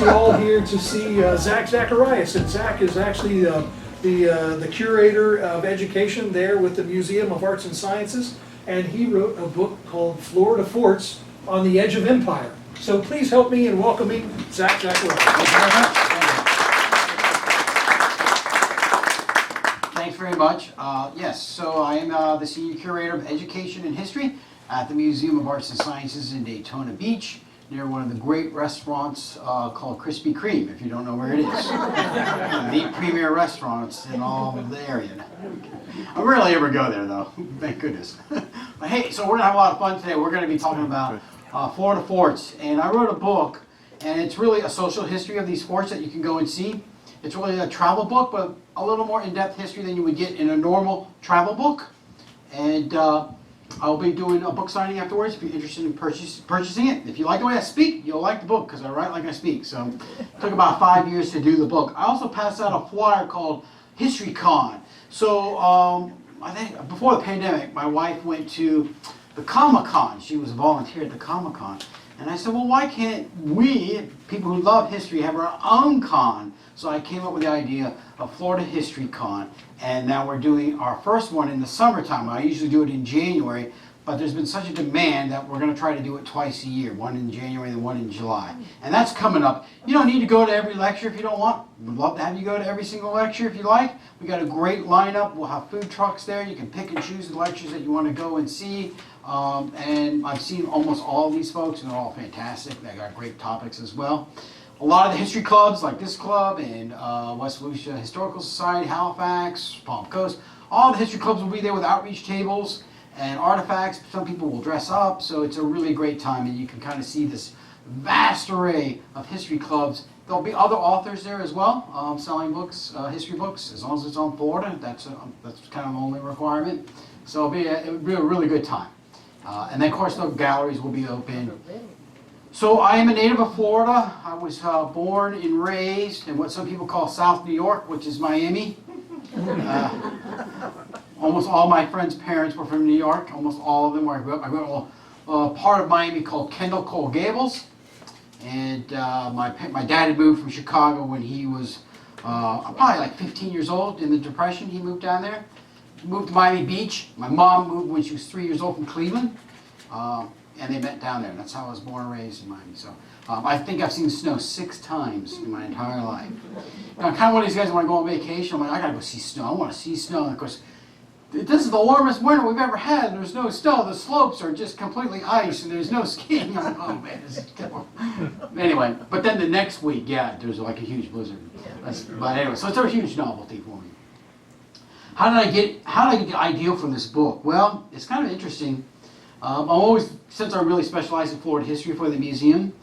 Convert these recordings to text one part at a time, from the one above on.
actually all here to see Zach Zacharias, and Zach is actually the curator of education there with the Museum of Arts and Sciences, and he wrote a book called Florida Forts on the Edge of Empire. So please help me in welcoming Zach Zacharias. Thanks very much. Yes, so I am the Senior Curator of Education and History at the Museum of Arts and Sciences in Daytona Beach, near one of the great restaurants called Krispy Kreme, if you don't know where it is. The premier restaurants in all of the area. I rarely ever go there though, thank goodness. But hey, so we're gonna have a lot of fun today. We're gonna be talking about Florida forts, and I wrote a book, and it's really a social history of these forts that you can go and see. It's really a travel book, but a little more in-depth history than you would get in a normal travel book. And I'll be doing a book signing afterwards if you're interested in purchasing it. If you like the way I speak, you'll like the book because I write like I speak. So it took about 5 years to do the book. I also passed out a flyer called History Con. So I think before the pandemic, my wife went to the Comic-Con. She was a volunteer at the Comic-Con. And I said, well, why can't we, people who love history, have our own con? So I came up with the idea of Florida History Con, and now we're doing our first one in the summertime. I usually do it in January, but there's been such a demand that we're going to try to do it twice a year, one in January and one in July. And that's coming up. You don't need to go to every lecture if you don't want. We'd love to have you go to every single lecture if you like. We got a great lineup. We'll have food trucks there. You can pick and choose the lectures that you want to go and see. And I've seen almost all of these folks, and they're all fantastic. They got great topics as well. A lot of the history clubs, like this club and West Volusia Historical Society, Halifax, Palm Coast, all the history clubs will be there with outreach tables and artifacts. Some people will dress up, so it's a really great time, and you can kind of see this vast array of history clubs. There'll be other authors there as well, selling books, history books, as long as it's on Florida. That's kind of the only requirement. So it'll be a really good time. And then, of course, the galleries will be open. So I am a native of Florida. I was born and raised in what some people call South New York, which is Miami. Almost all my friends' parents were from New York. Almost all of them where I grew up. I grew up in a part of Miami called Kendall, Coral Gables. And my dad had moved from Chicago when he was probably like 15 years old in the Depression. He moved down there. Moved to Miami Beach. My mom moved when she was 3 years old from Cleveland. And they met down there. That's how I was born and raised in Miami. So I think I've seen snow 6 times in my entire life. Now, I'm kind of one of these guys who want to go on vacation. I'm like, I gotta go see snow. I want to see snow. And of course, this is the warmest winter we've ever had. There's no snow. The slopes are just completely ice, and there's no skiing. I'm like, oh man, this is terrible. Anyway, but then the next week, yeah, there's like a huge blizzard. But anyway, so it's a huge novelty for me. How did I get the idea for this book? Well, it's kind of interesting. I'm always, since I really specialize in Florida history for the museum,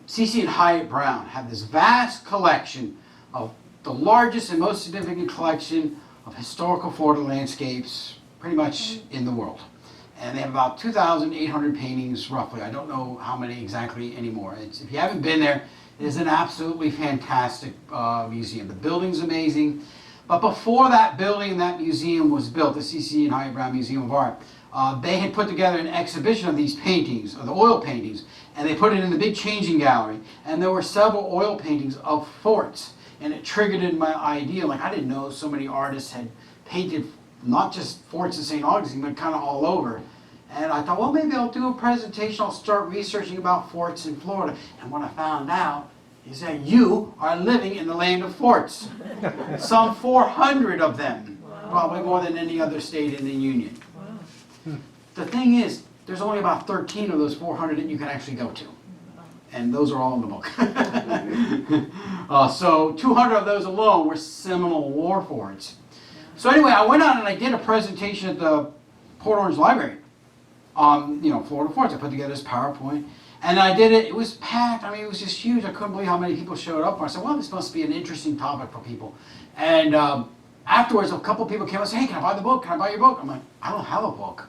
C.C. and Hyatt Brown have this vast collection of the largest and most significant collection of historical Florida landscapes pretty much in the world. And they have about 2,800 paintings roughly. I don't know how many exactly anymore. If you haven't been there, it is an absolutely fantastic museum. The building's amazing. But before that building and that museum was built, the C.C. and Hyatt Brown Museum of Art, they had put together an exhibition of these paintings, of the oil paintings, and they put it in the big changing gallery. And there were several oil paintings of forts. And it triggered in my idea, like I didn't know so many artists had painted not just forts in St. Augustine, but kind of all over. And I thought, well, maybe I'll do a presentation. I'll start researching about forts in Florida. And what I found out is that you are living in the land of forts. Some 400 of them, probably more than any other state in the Union. The thing is, there's only about 13 of those 400 that you can actually go to. And those are all in the book. So 200 of those alone were Seminole War forts. So anyway, I went out and I did a presentation at the Port Orange Library on, Florida forts. I put together this PowerPoint. And I did it. It was packed. I mean, it was just huge. I couldn't believe how many people showed up. I said, well, this must be an interesting topic for people. And afterwards, a couple people came and said, hey, can I buy the book? Can I buy your book? I'm like, I don't have a book.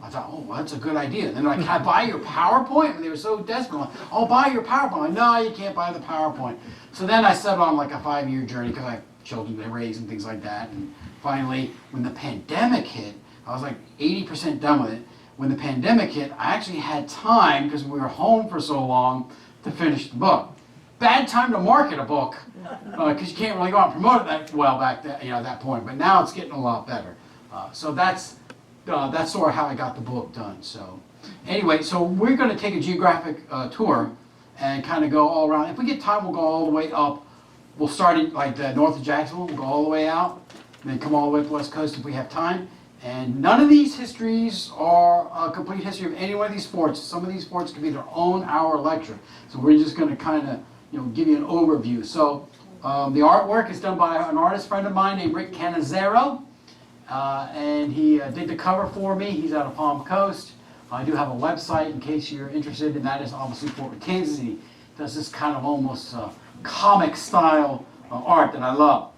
I thought, oh, well, that's a good idea. And then they're like, can I buy your PowerPoint? And they were so desperate. I'm like, I'll buy your PowerPoint. I'm like, no, you can't buy the PowerPoint. So then I set on like a 5-year journey because I have children to raise and things like that. And finally, when the pandemic hit, I was like 80% done with it. When the pandemic hit, I actually had time, because we were home for so long, to finish the book. Bad time to market a book, because you can't really go out and promote it that well back then, at that point. But now it's getting a lot better. So that's sort of how I got the book done. So anyway, so we're going to take a geographic tour and kind of go all around. If we get time, we'll go all the way up. We'll start at like the north of Jacksonville. We'll go all the way out, and then come all the way up the west coast if we have time. And none of these histories are a complete history of any one of these forts. Some of these forts could be their own hour lecture. So we're just going to kind of give you an overview. So the artwork is done by an artist friend of mine named Rick Canizero, and he did the cover for me. He's out of Palm Coast. I do have a website in case you're interested, and that is obviously Fort Worth, Kansas. He does this kind of almost comic style art that I love.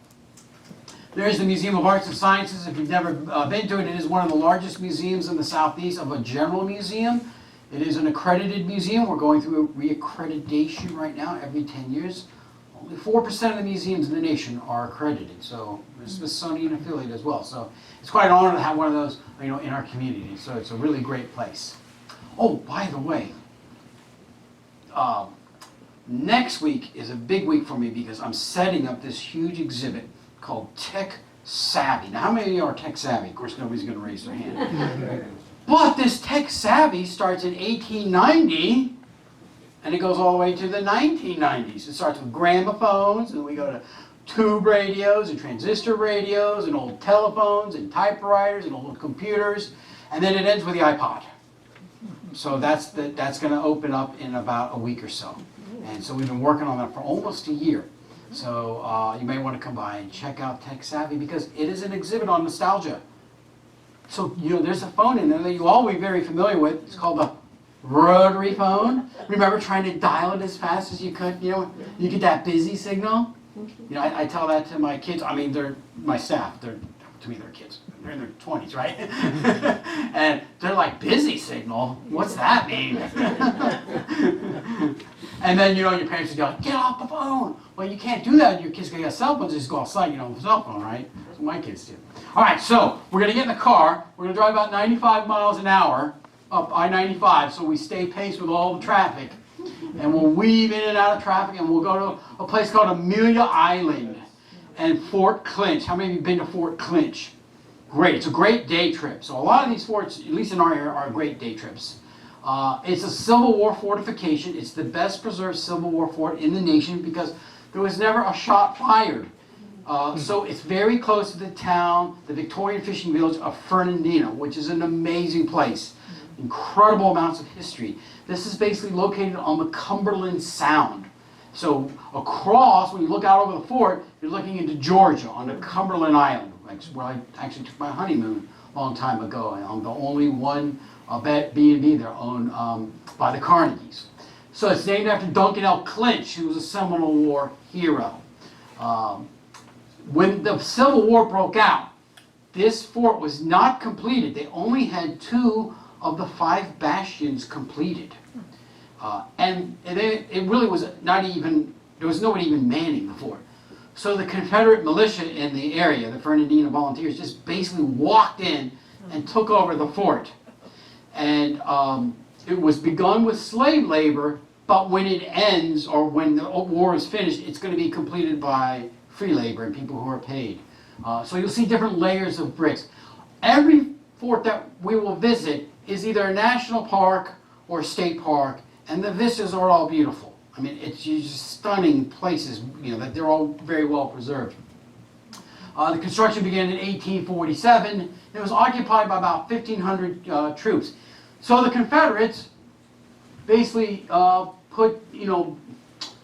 There's the Museum of Arts and Sciences. If you've never been to it, it is one of the largest museums in the Southeast of a general museum. It is an accredited museum. We're going through a reaccreditation right now every 10 years. Only 4% of the museums in the nation are accredited, so there's Smithsonian affiliate as well. So it's quite an honor to have one of those in our community. So it's a really great place. Oh, by the way, next week is a big week for me because I'm setting up this huge exhibit called Tech Savvy. Now, how many of you are tech savvy? Of course, nobody's going to raise their hand. But this Tech Savvy starts in 1890, and it goes all the way to the 1990s. It starts with gramophones, and we go to tube radios and transistor radios and old telephones and typewriters and old computers, and then it ends with the iPod. So that's going to open up in about a week or so. And so we've been working on that for almost a year. So you may want to come by and check out Tech Savvy because it is an exhibit on nostalgia. So there's a phone in there that you all will be very familiar with. It's called the rotary phone. Remember trying to dial it as fast as you could? You get that busy signal. I tell that to my kids. I mean, they're my staff. To me, they're kids. They're in their 20s, right? And they're like, busy signal? What's that mean? And then, your parents would go, get off the phone. Well, you can't do that. Your kids got cell phones, just go outside, on the cell phone, right? That's what my kids do. All right, so we're going to get in the car. We're going to drive about 95 miles an hour up I-95 so we stay pace with all the traffic. And we'll weave in and out of traffic, and we'll go to a place called Amelia Island and Fort Clinch. How many of you have been to Fort Clinch? Great. It's a great day trip. So a lot of these forts, at least in our area, are great day trips. It's a Civil War fortification. It's the best preserved Civil War fort in the nation because there was never a shot fired. So it's very close to the town, the Victorian fishing village of Fernandina, which is an amazing place. Incredible amounts of history. This is basically located on the Cumberland Sound. So across, when you look out over the fort, you're looking into Georgia on the Cumberland Island, where I actually took my honeymoon a long time ago. And I'm the only one B&B there owned by the Carnegies. So it's named after Duncan L. Clinch, who was a Seminole War hero. When the Civil War broke out, this fort was not completed. They only had 2 of the 5 bastions completed. And it really was not even, there was nobody even manning the fort. So the Confederate militia in the area, the Fernandina Volunteers, just basically walked in and took over the fort. And it was begun with slave labor, but when it ends, or when the war is finished, it's going to be completed by free labor and people who are paid. So you'll see different layers of bricks. Every fort that we will visit is either a national park or a state park, and the vistas are all beautiful. I mean, it's just stunning places, that they're all very well preserved. The construction began in 1847. It was occupied by about 1,500 troops. So the Confederates basically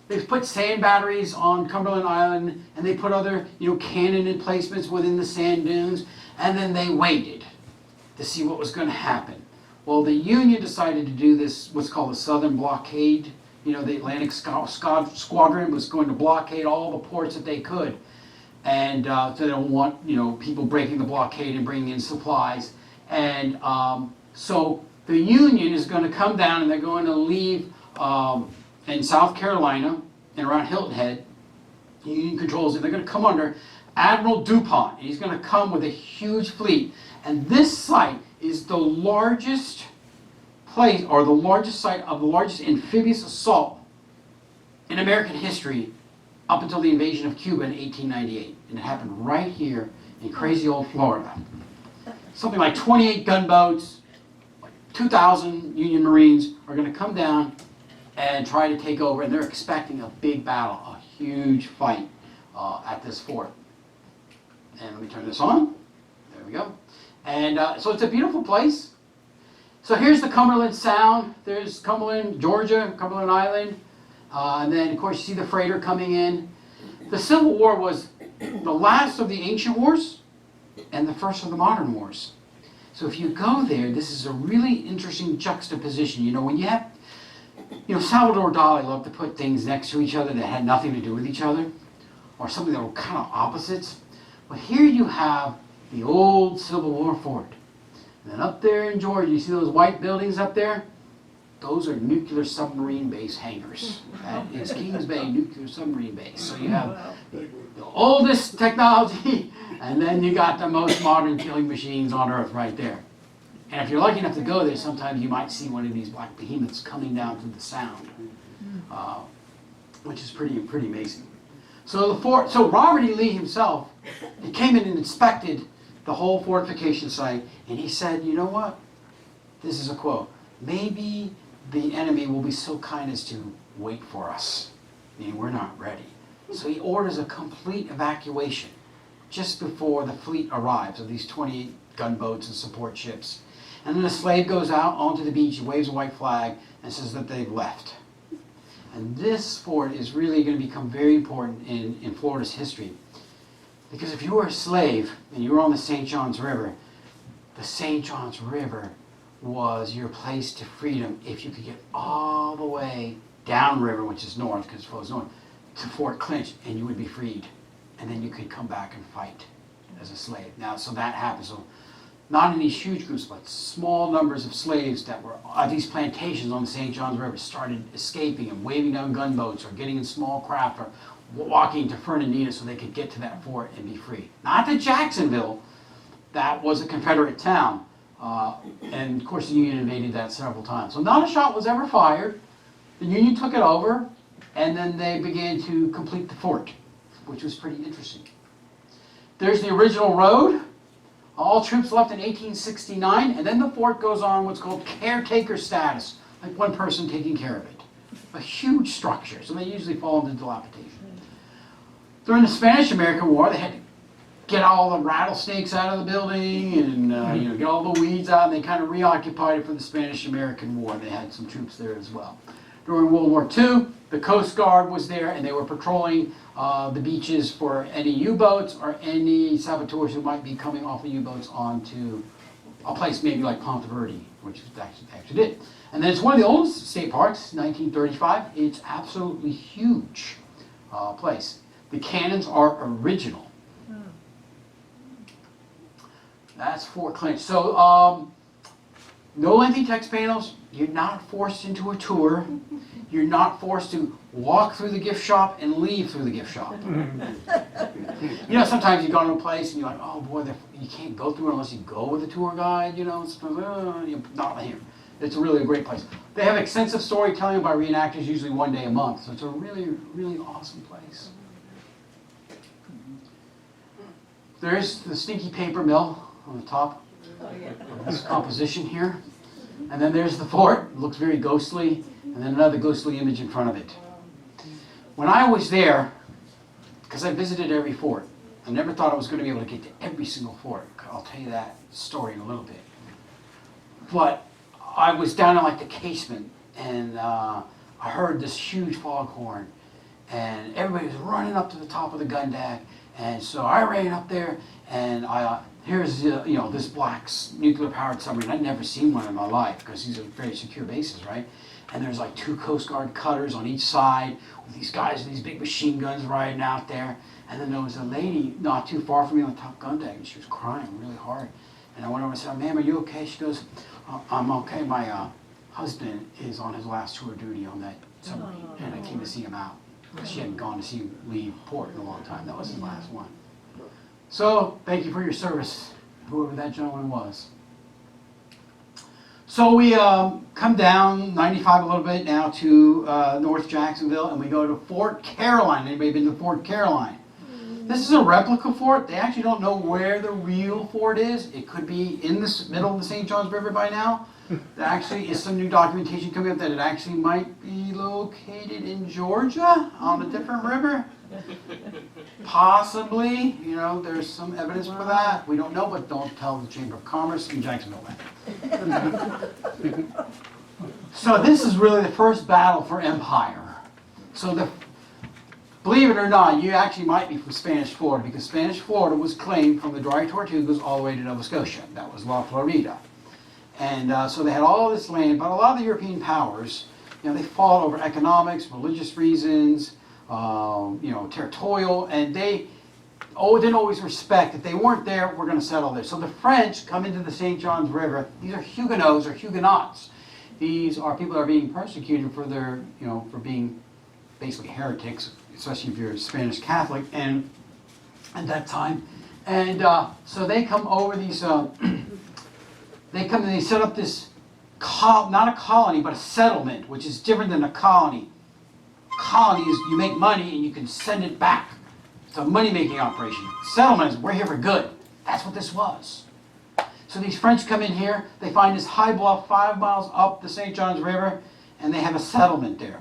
they put sand batteries on Cumberland Island, and they put other, cannon emplacements within the sand dunes, and then they waited to see what was going to happen. Well, the Union decided to do this, what's called the Southern Blockade. The Atlantic Squadron was going to blockade all the ports that they could. And so they don't want, people breaking the blockade and bringing in supplies. And so the Union is going to come down, and they're going to leave in South Carolina and around Hilton Head. The Union controls it. They're going to come under Admiral DuPont. He's going to come with a huge fleet. And this site is the largest place, or the largest site of the largest amphibious assault in American history up until the invasion of Cuba in 1898. And it happened right here in crazy old Florida. Something like 28 gunboats, like 2,000 Union Marines are going to come down and try to take over, and they're expecting a big battle, a huge fight at this fort. And let me turn this on. There we go. And so it's a beautiful place. So here's the Cumberland Sound. There's Cumberland, Georgia, Cumberland Island. And then, of course, you see the freighter coming in. The Civil War was the last of the ancient wars and the first of the modern wars. So if you go there, this is a really interesting juxtaposition. You know, when you have, Salvador Dali loved to put things next to each other that had nothing to do with each other, or something that were kind of opposites. But here you have the old Civil War fort. And then up there in Georgia, you see those white buildings up there? Those are nuclear submarine base hangars. That is Kings Bay Nuclear Submarine Base. So you have the oldest technology, and then you got the most modern killing machines on Earth right there. And if you're lucky enough to go there, sometimes you might see one of these black behemoths coming down through the Sound, which is pretty amazing. So the fort. So Robert E. Lee himself, he came in and inspected the whole fortification site, and he said, "You know what? This is a quote. Maybe the enemy will be so kind as to wait for us. Meaning we're not ready." So he orders a complete evacuation just before the fleet arrives of these 28 gunboats and support ships. And then a slave goes out onto the beach, waves a white flag, and says that they've left. And this fort is really going to become very important in Florida's history. Because if you were a slave and you were on the St. Johns River, the St. Johns River was your place to freedom if you could get all the way downriver, which is north, because it flows north, to Fort Clinch, and you would be freed. And then you could come back and fight as a slave. Now, so that happens. So not in these huge groups, but small numbers of slaves that were at these plantations on the St. Johns River started escaping and waving down gunboats or getting in small craft or walking to Fernandina so they could get to that fort and be free. Not to Jacksonville. That was a Confederate town. And of course the Union invaded that several times. So not a shot was ever fired. The Union took it over, and then they began to complete the fort, which was pretty interesting. There's the original road. All troops left in 1869, and then the fort goes on what's called caretaker status, like one person taking care of it. A huge structure, so they usually fall into dilapidation. During the Spanish-American War, they had to get all the rattlesnakes out of the building and get all the weeds out, and they kind of reoccupied it for the Spanish-American War. They had some troops there as well. During World War II, the Coast Guard was there, and they were patrolling the beaches for any U-boats or any saboteurs who might be coming off the U-boats onto a place maybe like Ponte Verde, which actually did. And then it's one of the oldest state parks, 1935. It's absolutely huge place. The cannons are original. That's Fort Clinch. So no lengthy text panels. You're not forced into a tour. You're not forced to walk through the gift shop and leave through the gift shop. Sometimes you go to a place and you're like, oh boy, you can't go through it unless you go with a tour guide, not here. It's really a great place. They have extensive storytelling by reenactors, usually one day a month. So it's a really, really awesome place. There's the stinky paper mill on the top of this composition here. And then there's the fort. It looks very ghostly. And then another ghostly image in front of it. When I was there, because I visited every fort, I never thought I was going to be able to get to every single fort. I'll tell you that story in a little bit. But I was down in like the casement, and I heard this huge foghorn, and everybody was running up to the top of the gun deck. And so I ran up there, and here's this black nuclear-powered submarine. I'd never seen one in my life because these are very secure bases, right? And there's like 2 Coast Guard cutters on each side with these guys with these big machine guns riding out there. And then there was a lady not too far from me on the top gun deck, and she was crying really hard. And I went over and said, "Ma'am, are you okay?" She goes, "I'm okay. My husband is on his last tour of duty on that submarine, and I came to see him out." She hadn't gone to see him leave port in a long time. That was his last one. So, thank you for your service, whoever that gentleman was. So we come down 95 a little bit now to North Jacksonville, and we go to Fort Caroline. Anybody been to Fort Caroline? This is a replica fort. They actually don't know where the real fort is. It could be in the middle of the St. Johns River by now. There actually is some new documentation coming up that it actually might be located in Georgia on a different river. Possibly, you know, there's some evidence for that. We don't know, but don't tell the Chamber of Commerce in Jacksonville that. So this is really the first battle for empire. So believe it or not, you actually might be from Spanish Florida, because Spanish Florida was claimed from the Dry Tortugas all the way to Nova Scotia. That was La Florida. And so they had all this land, but a lot of the European powers, you know, they fought over economics, religious reasons, you know, territorial, and they didn't always respect. If they weren't there, we're going to settle there. So the French come into the St. Johns River. These are Huguenots or Huguenots. These are people that are being persecuted for their, you know, for being basically heretics, especially if you're a Spanish Catholic, and at that time. And so they come over these, they come and they set up this, not a colony, but a settlement, which is different than a colony. Colony is you make money and you can send it back. It's a money-making operation. Settlement is we're here for good. That's what this was. So these French come in here, they find this high bluff 5 miles up the St. Johns River, and they have a settlement there.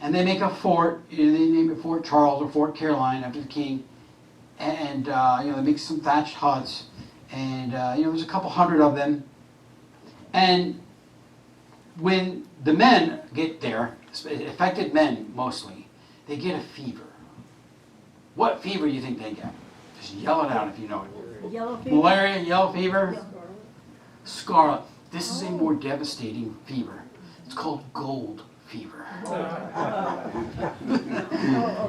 And they make a fort, they name it Fort Charles or Fort Caroline after the king. And you know, they make some thatched huts, and you know, there's a couple hundred of them. And when the men get there, affected men mostly, they get a fever. What fever do you think they get? Just yell it out if you know it. Yellow fever. Malaria, yellow fever, scarlet. This is a more devastating fever. It's called gold fever.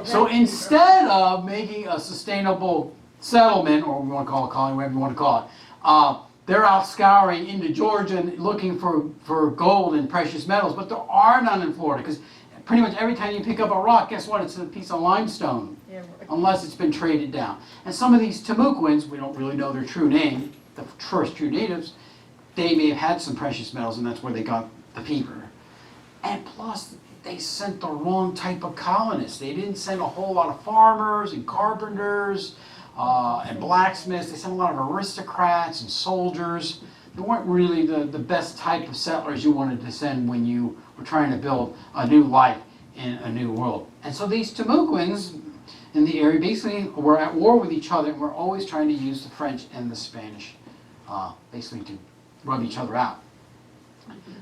So instead of making a sustainable settlement, or we want to call it a colony, whatever you want to call it, they're out scouring into Georgia and looking for gold and precious metals, but there are none in Florida, because pretty much every time you pick up a rock, guess what? It's a piece of limestone, unless it's been traded down. And some of these Timucuans, we don't really know their true name, the first true natives, they may have had some precious metals, and that's where they got the fever. And plus, they sent the wrong type of colonists. They didn't send a whole lot of farmers and carpenters and blacksmiths. They sent a lot of aristocrats and soldiers. They weren't really the best type of settlers you wanted to send when you were trying to build a new life in a new world. And so these Timucuans in the area basically were at war with each other, and were always trying to use the French and the Spanish basically to rub each other out.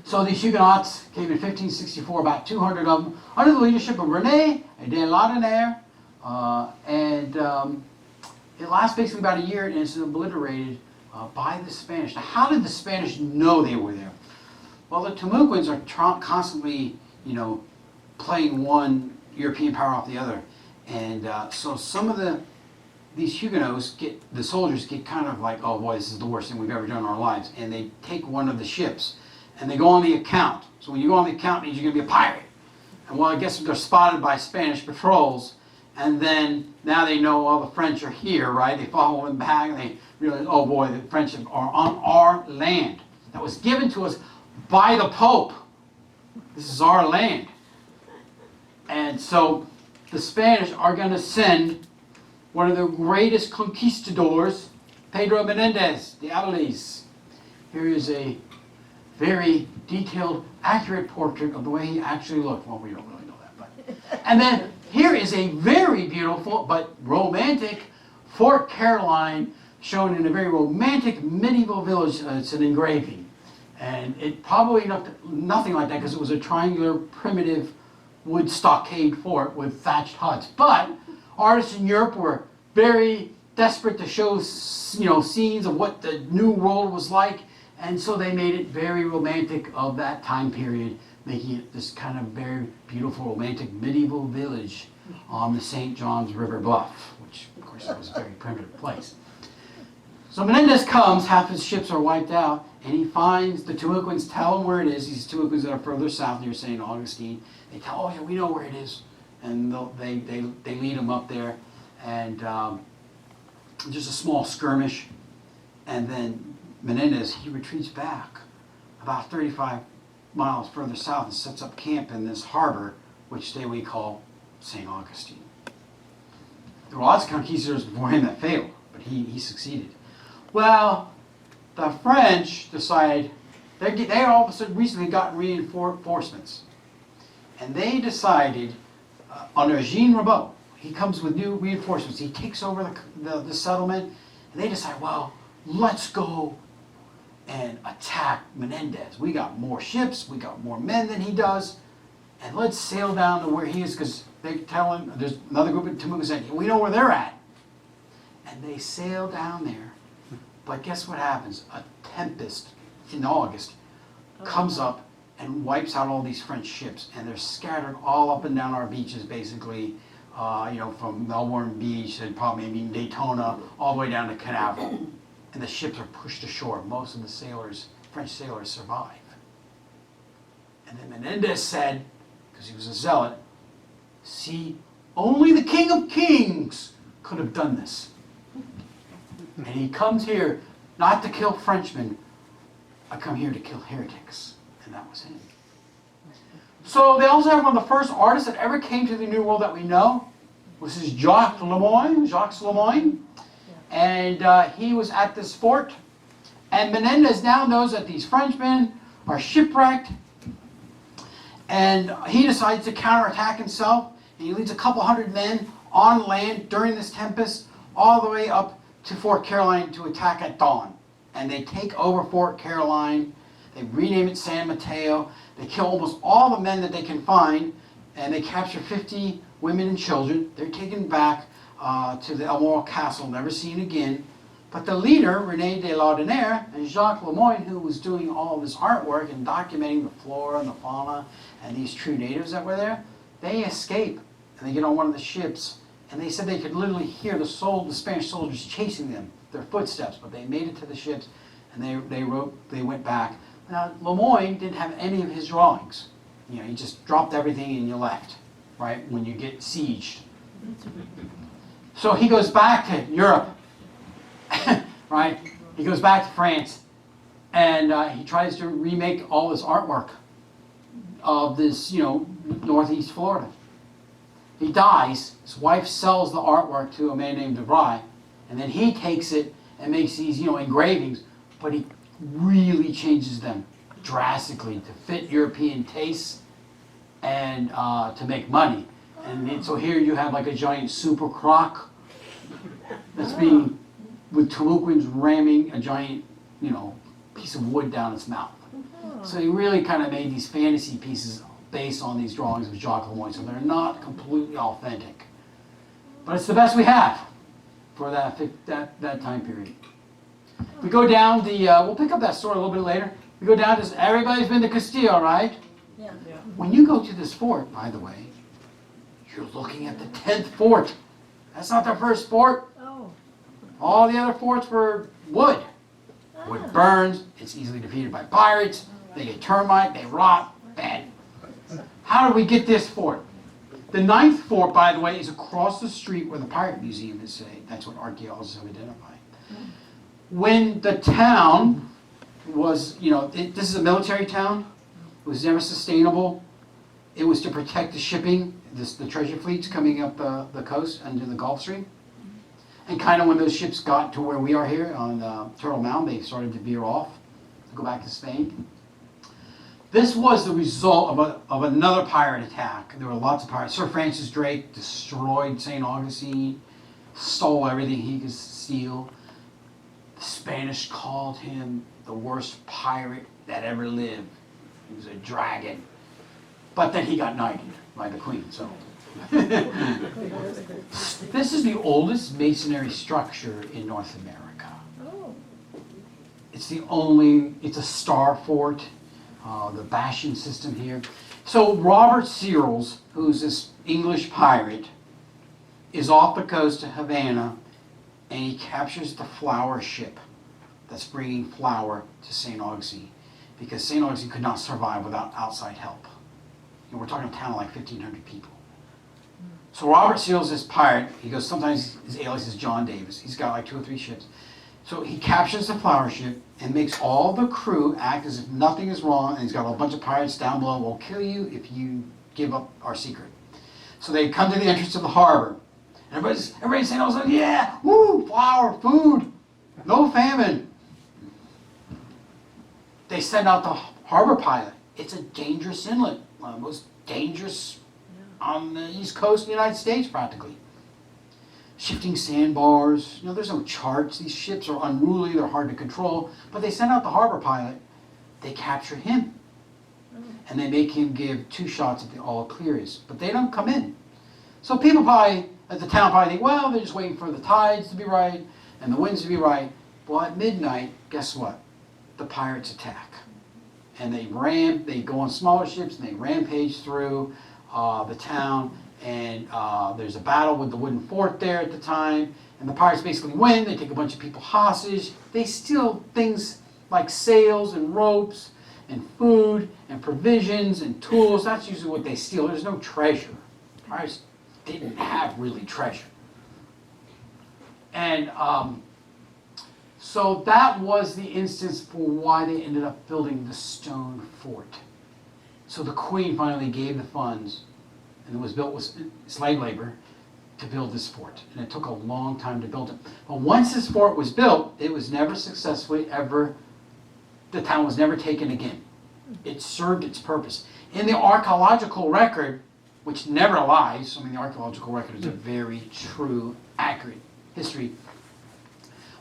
So these Huguenots came in 1564, about 200 of them, under the leadership of René de Laudonnière, and it lasts basically about a year, and it's obliterated by the Spanish. Now, how did the Spanish know they were there? Well, the Timucuans are constantly, you know, playing one European power off the other, and so some of these Huguenots the soldiers get kind of like, oh boy, this is the worst thing we've ever done in our lives, and they take one of the ships. And they go on the account. So when you go on the account, it means you're going to be a pirate. And well, I guess they're spotted by Spanish patrols, and then now they know all the French are here, right? They follow them back, and they realize, oh boy, the French are on our land that was given to us by the Pope. This is our land. And so the Spanish are going to send one of the greatest conquistadors, Pedro Menendez de Avilés. Here is a very detailed, accurate portrait of the way he actually looked. Well, we don't really know that, but. And then here is a very beautiful but romantic Fort Caroline, shown in a very romantic medieval village. It's an engraving, and it probably looked nothing like that, because it was a triangular, primitive wood stockade fort with thatched huts. But artists in Europe were very desperate to show, you know, scenes of what the New World was like. And so they made it very romantic of that time period, making it this kind of very beautiful, romantic medieval village on the St. Johns River bluff, which, of course, was a very primitive place. So Menendez comes, half his ships are wiped out, and he finds the Timucuans, tell him where it is. These Timucuans that are further south near St. Augustine. They tell, oh yeah, we know where it is. And they lead him up there, and just a small skirmish, and then Menendez, he retreats back about 35 miles further south and sets up camp in this harbor, which today we call St. Augustine. There were lots of conquistadors before him that failed, but he succeeded. Well, the French decided, they all of a sudden recently got reinforcements. And they decided, under Jean Ribault, he comes with new reinforcements. He takes over the settlement, and they decide, well, let's go and attack Menendez. We got more ships, we got more men than he does, and let's sail down to where he is, because they tell him, there's another group of Timucua saying, we know where they're at. And they sail down there. But guess what happens? A tempest in August comes up and wipes out all these French ships, and they're scattered all up and down our beaches, basically, from Melbourne Beach and probably maybe Daytona, all the way down to Canaveral. And the ships are pushed ashore. Most of the sailors, French sailors, survive. And then Menendez said, because he was a zealot, see, only the King of Kings could have done this. And he comes here not to kill Frenchmen, I come here to kill heretics. And that was him. So they also have one of the first artists that ever came to the New World that we know. This is Jacques Lemoyne. And he was at this fort. And Menendez now knows that these Frenchmen are shipwrecked. And he decides to counterattack himself. And he leads a couple hundred men on land during this tempest all the way up to Fort Caroline to attack at dawn. And they take over Fort Caroline. They rename it San Mateo. They kill almost all the men that they can find. And they capture 50 women and children. They're taken back to the Almoral Castle, never seen again. But the leader, René de Laudonnière, and Jacques Lemoyne, who was doing all this artwork and documenting the flora and the fauna and these true natives that were there, they escape. And they get on one of the ships. And they said they could literally hear the Spanish soldiers chasing them, their footsteps. But they made it to the ships, and they went back. Now, Lemoyne didn't have any of his drawings. You know, he just dropped everything and you left, right, when you get sieged. So he goes back to Europe, right? He goes back to France, and he tries to remake all this artwork of this, northeast Florida. He dies. His wife sells the artwork to a man named DeVry, and then he takes it and makes these, engravings, but he really changes them drastically to fit European tastes and to make money. And so here you have like a giant super croc that's being, with Timucuans ramming a giant, piece of wood down its mouth. So he really kind of made these fantasy pieces based on these drawings of Jacques Lemoyne, so they're not completely authentic. But it's the best we have for that time period. We go down we'll pick up that story a little bit later. We go down to, everybody's been to Castile, right? Yeah. When you go to this fort, by the way, you're looking at the 10th fort. That's not the first fort. Oh. All the other forts were wood. Wood burns, it's easily defeated by pirates, they get termite, they rot, bad. How do we get this fort? The 9th fort, by the way, is across the street where the Pirate Museum is today. That's what archaeologists have identified. When the town was, this is a military town. It was never sustainable. It was to protect the shipping, the treasure fleets coming up the coast under the Gulf Stream. And kind of when those ships got to where we are here on Turtle Mound, they started to veer off to go back to Spain. This was the result of another pirate attack. There were lots of pirates. Sir Francis Drake destroyed St. Augustine, stole everything he could steal. The Spanish called him the worst pirate that ever lived. He was a dragon. But then he got knighted by the Queen, so. This is the oldest masonry structure in North America. Oh. It's a star fort. The Bastion system here. So Robert Searles, who's this English pirate, is off the coast of Havana, and he captures the flour ship that's bringing flour to St. Augustine, because St. Augustine could not survive without outside help. And we're talking a town of like 1,500 people. So Robert Searles, this pirate, he goes, sometimes his alias is John Davis. He's got like 2 or 3 ships. So he captures the flower ship and makes all the crew act as if nothing is wrong, and he's got a bunch of pirates down below. We'll kill you if you give up our secret. So they come to the entrance of the harbor. Everybody's saying, "Oh, yeah, woo, flour, food, no famine." They send out the harbor pilot. It's a dangerous inlet, one of the most dangerous on the east coast of the United States, practically. Shifting sandbars, there's no charts. These ships are unruly, they're hard to control. But they send out the harbor pilot. They capture him. And they make him give 2 shots at the all clears. But they don't come in. So people probably, at the town, probably think, well, they're just waiting for the tides to be right and the winds to be right. Well, at midnight, guess what? The pirates attack. And they go on smaller ships and they rampage through the town. And there's a battle with the wooden fort there at the time. And the pirates basically win. They take a bunch of people hostage. They steal things like sails and ropes and food and provisions and tools. That's usually what they steal. There's no treasure. Pirates didn't have really treasure. And so that was the instance for why they ended up building the stone fort. So the Queen finally gave the funds, and it was built with slave labor, to build this fort. And it took a long time to build it. But once this fort was built, it was never successfully the town was never taken again. It served its purpose. In the archaeological record, which never lies, the archaeological record is a very true, accurate history.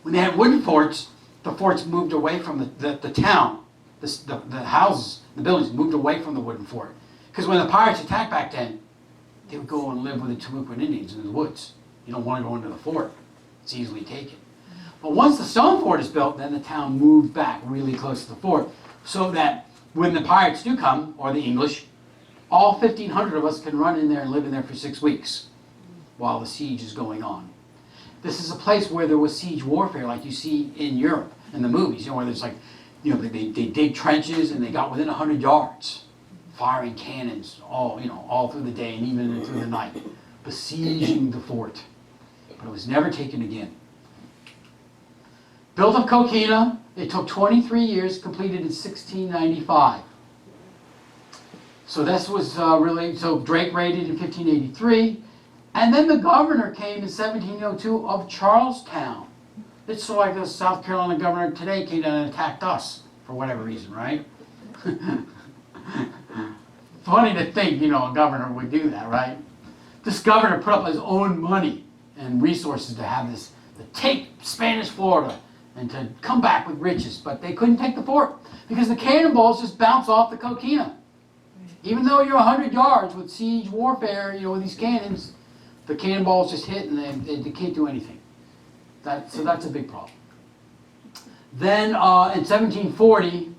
When they had wooden forts, the forts moved away from the town. The houses, the buildings moved away from the wooden fort. Because when the pirates attacked back then, they would go and live with the Timucuan Indians in the woods. You don't want to go into the fort. It's easily taken. But once the stone fort is built, then the town moved back really close to the fort, so that when the pirates do come, or the English, all 1,500 of us can run in there and live in there for 6 weeks while the siege is going on. This is a place where there was siege warfare like you see in Europe in the movies, where there's they dig trenches and they got within 100 yards, firing cannons all through the day and even through the night, besieging the fort. But it was never taken again. Built of coquina, it took 23 years, completed in 1695. So this was Drake raided in 1583, and then the governor came in 1702 of Charlestown. It's sort of like the South Carolina governor today came down and attacked us for whatever reason, right? Funny to think, a governor would do that, right? This governor put up his own money and resources to have this, to take Spanish Florida and to come back with riches, but they couldn't take the fort because the cannonballs just bounce off the coquina. Even though you're 100 yards with siege warfare, with these cannons, the cannonballs just hit and they can't do anything. So that's a big problem. Then in 1740,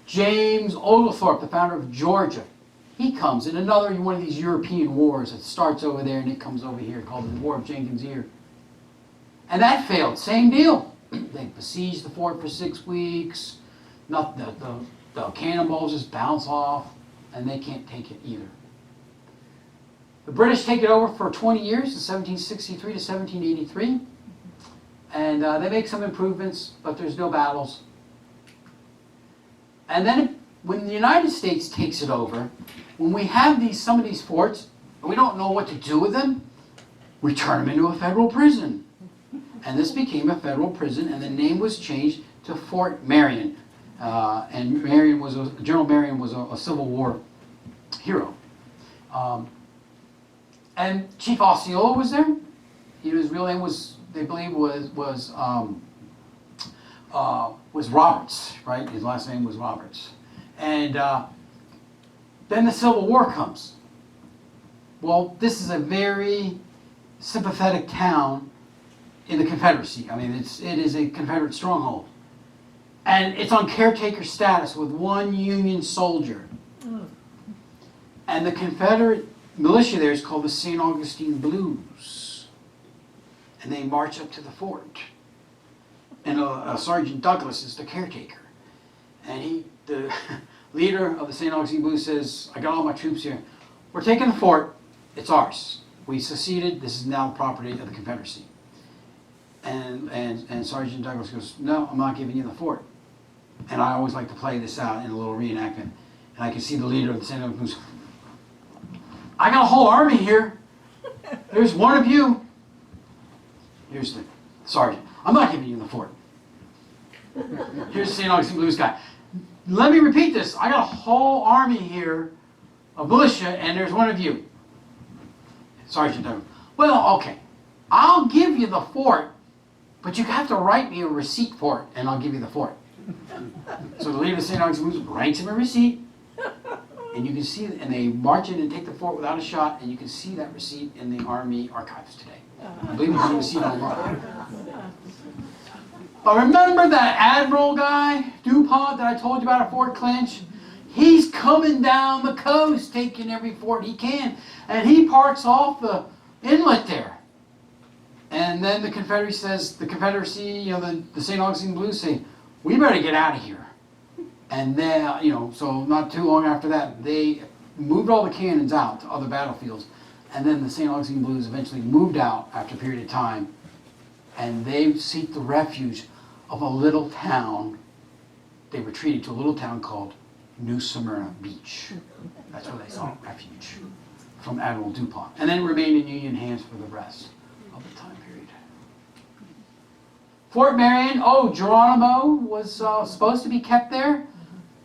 James Oglethorpe, the founder of Georgia, he comes in another one of these European wars that starts over there and it comes over here, called the War of Jenkins' Ear. And that failed. Same deal. They besieged the fort for 6 weeks. The cannonballs just bounce off, and they can't take it either. The British take it over for 20 years, in 1763 to 1783. And they make some improvements, but there's no battles. And then when the United States takes it over, when we have some of these forts, and we don't know what to do with them, we turn them into a federal prison. And this became a federal prison, and the name was changed to Fort Marion. And General Marion was a Civil War hero. And Chief Osceola was there. His real name was, they believe, was Roberts, right? His last name was Roberts. And then the Civil War comes. Well, this is a very sympathetic town in the Confederacy. It is a Confederate stronghold. And it's on caretaker status with one Union soldier. And the Confederate militia there is called the St. Augustine Blues. And they march up to the fort. And Sergeant Douglas is the caretaker. And the leader of the St. Augustine Blues says, I got all my troops here. We're taking the fort. It's ours. We seceded. This is now property of the Confederacy. And Sergeant Douglas goes, no, I'm not giving you the fort. And I always like to play this out in a little reenactment. And I can see the leader of the St. Louis goes, I got a whole army here. There's one of you. Here's the sergeant. I'm not giving you the fort. Here's the St. Augustine Blues guy. Let me repeat this. I got a whole army here of militia, and there's one of you. Sergeant Douglas. Well, okay. I'll give you the fort, but you have to write me a receipt for it, and I'll give you the fort. So the leader of the St. Augustine Blues writes him a receipt, and you can see, and they march in and take the fort without a shot, and you can see that receipt in the Army archives today. I believe you can even see it online. But remember that Admiral guy, DuPont, that I told you about at Fort Clinch? He's coming down the coast, taking every fort he can, and he parks off the inlet there. And then the Confederacy, you know, the St. Augustine Blues say, we better get out of here. And then, you know, so not too long after that, they moved all the cannons out to other battlefields. And then the St. Augustine Blues eventually moved out after a period of time. And they seek the refuge of a little town. They retreated to a little town called New Smyrna Beach. That's where they sought refuge from Admiral DuPont. And then remained in Union hands for the rest of the time period. Fort Marion, Geronimo was supposed to be kept there,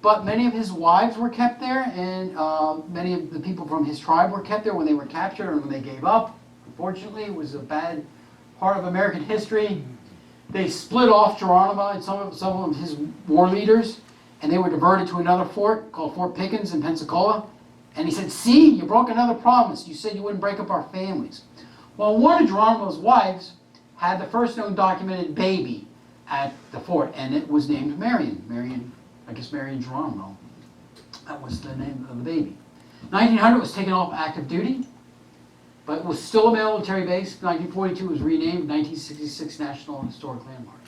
but many of his wives were kept there, and many of the people from his tribe were kept there when they were captured and when they gave up. Unfortunately, it was a bad part of American history. They split off Geronimo and some of his war leaders, and they were diverted to another fort called Fort Pickens in Pensacola. And he said, see, you broke another promise. You said you wouldn't break up our families. Well, one of Geronimo's wives had the first known documented baby at the fort, and it was named Marion. Marion Geronimo. That was the name of the baby. 1900 it was taken off active duty, but it was still a military base. 1942 it was renamed 1966 National Historic Landmark.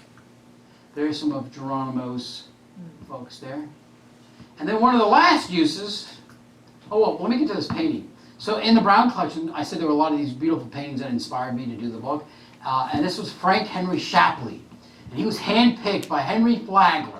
There's some of Geronimo's folks there. And then one of the last uses, let me get to this painting. So in the Brown collection, I said there were a lot of these beautiful paintings that inspired me to do the book. And this was Frank Henry Shapley. And he was handpicked by Henry Flagler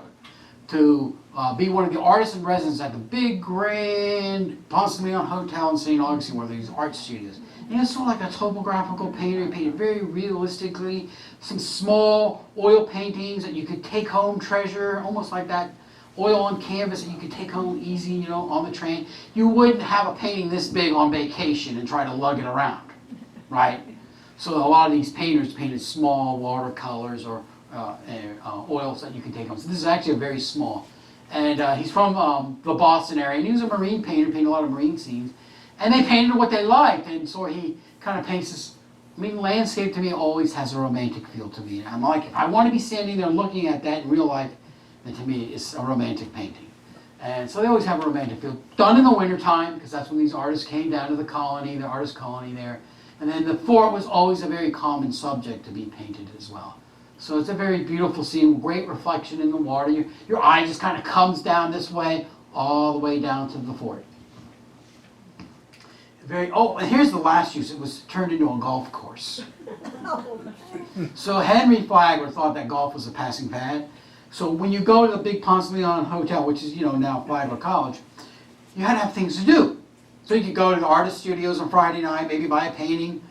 to be one of the artists in residence at the big, grand Ponce de Leon Hotel in St. Augustine, where these art studios. And he was sort of like a topographical painter. He painted very realistically, some small oil paintings that you could take home, treasure, almost like that oil on canvas that you could take home easy, you know, on the train. You wouldn't have a painting this big on vacation and try to lug it around, right? So a lot of these painters painted small watercolors or oils that you can take home. So this is actually a very small. And he's from the Boston area, and he was a marine painter, painted a lot of marine scenes. And they painted what they liked, and so he kind of paints this. I mean, landscape to me always has a romantic feel to me. I'm like, if I want to be standing there looking at that in real life, then to me it's a romantic painting. And so they always have a romantic feel. Done in the wintertime, because that's when these artists came down to the colony, the artist colony there. And then the fort was always a very common subject to be painted as well. So it's a very beautiful scene, great reflection in the water. Your eye just kind of comes down this way, all the way down to the fort. And here's the last use. It was turned into a golf course. So Henry Flagler thought that golf was a passing fad. So when you go to the big Ponce de Leon Hotel, which is, now Flagler College, you had to have things to do. So you could go to the artist studios on Friday night, maybe buy a painting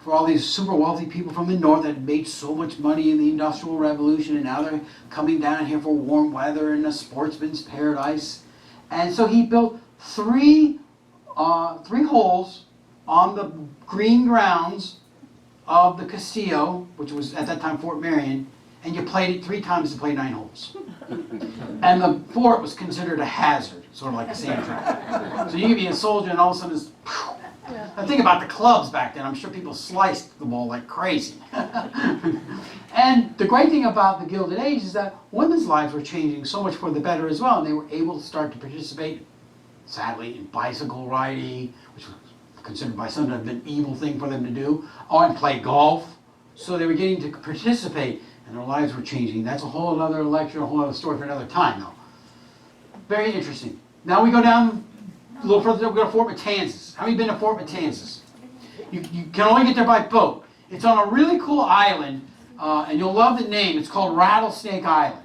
for all these super wealthy people from the north that had made so much money in the Industrial Revolution, and now they're coming down here for warm weather and a sportsman's paradise. And so he built three holes on the green grounds of the Castillo, which was at that time Fort Marion, and you played it 3 times to play 9 holes. And the fort was considered a hazard, sort of like a sand trap. So you could be a soldier and all of a sudden it's... I think about the clubs back then. I'm sure people sliced the ball like crazy. And the great thing about the Gilded Age is that women's lives were changing so much for the better as well, and they were able to start to participate, sadly, in bicycle riding, which was considered by some to have been an evil thing for them to do, and play golf. So they were getting to participate, and their lives were changing. That's a whole other lecture, a whole other story for another time, though. Very interesting. Now we go down a little further, we go to Fort Matanzas. How many been to Fort Matanzas? You can only get there by boat. It's on a really cool island and you'll love the name. It's called Rattlesnake Island.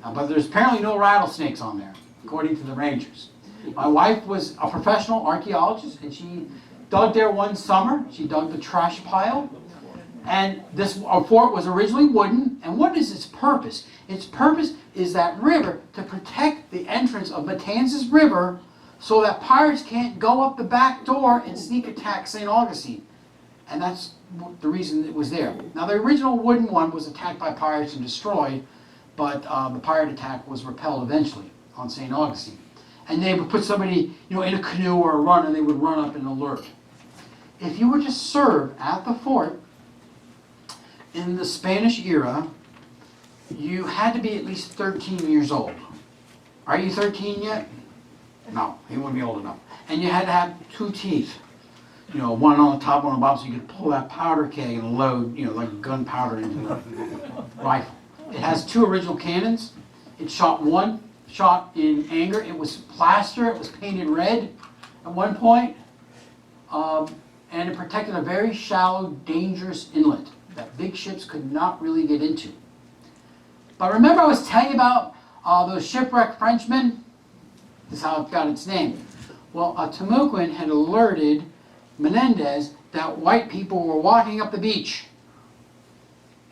But there's apparently no rattlesnakes on there, according to the rangers. My wife was a professional archaeologist, and she dug there one summer. She dug the trash pile. And this fort was originally wooden. And what is its purpose? Its purpose is that river to protect the entrance of Matanzas River so that pirates can't go up the back door and sneak attack St. Augustine. And that's the reason it was there. Now, the original wooden one was attacked by pirates and destroyed, but the pirate attack was repelled eventually on St. Augustine. And they would put somebody, in a canoe or a run, and they would run up and alert. If you were to serve at the fort in the Spanish era, you had to be at least 13 years old. Are you 13 yet? No, you wouldn't be old enough. And you had to have 2 teeth. One on the top, one on the bottom, so you could pull that powder keg and load, like gunpowder into the rifle. It has 2 original cannons. It shot one shot in anger. It was plaster. It was painted red at one point. And it protected a very shallow, dangerous inlet that big ships could not really get into. But remember I was telling you about those shipwrecked Frenchmen? This is how it got its name. Well, Timucuan had alerted Menendez that white people were walking up the beach.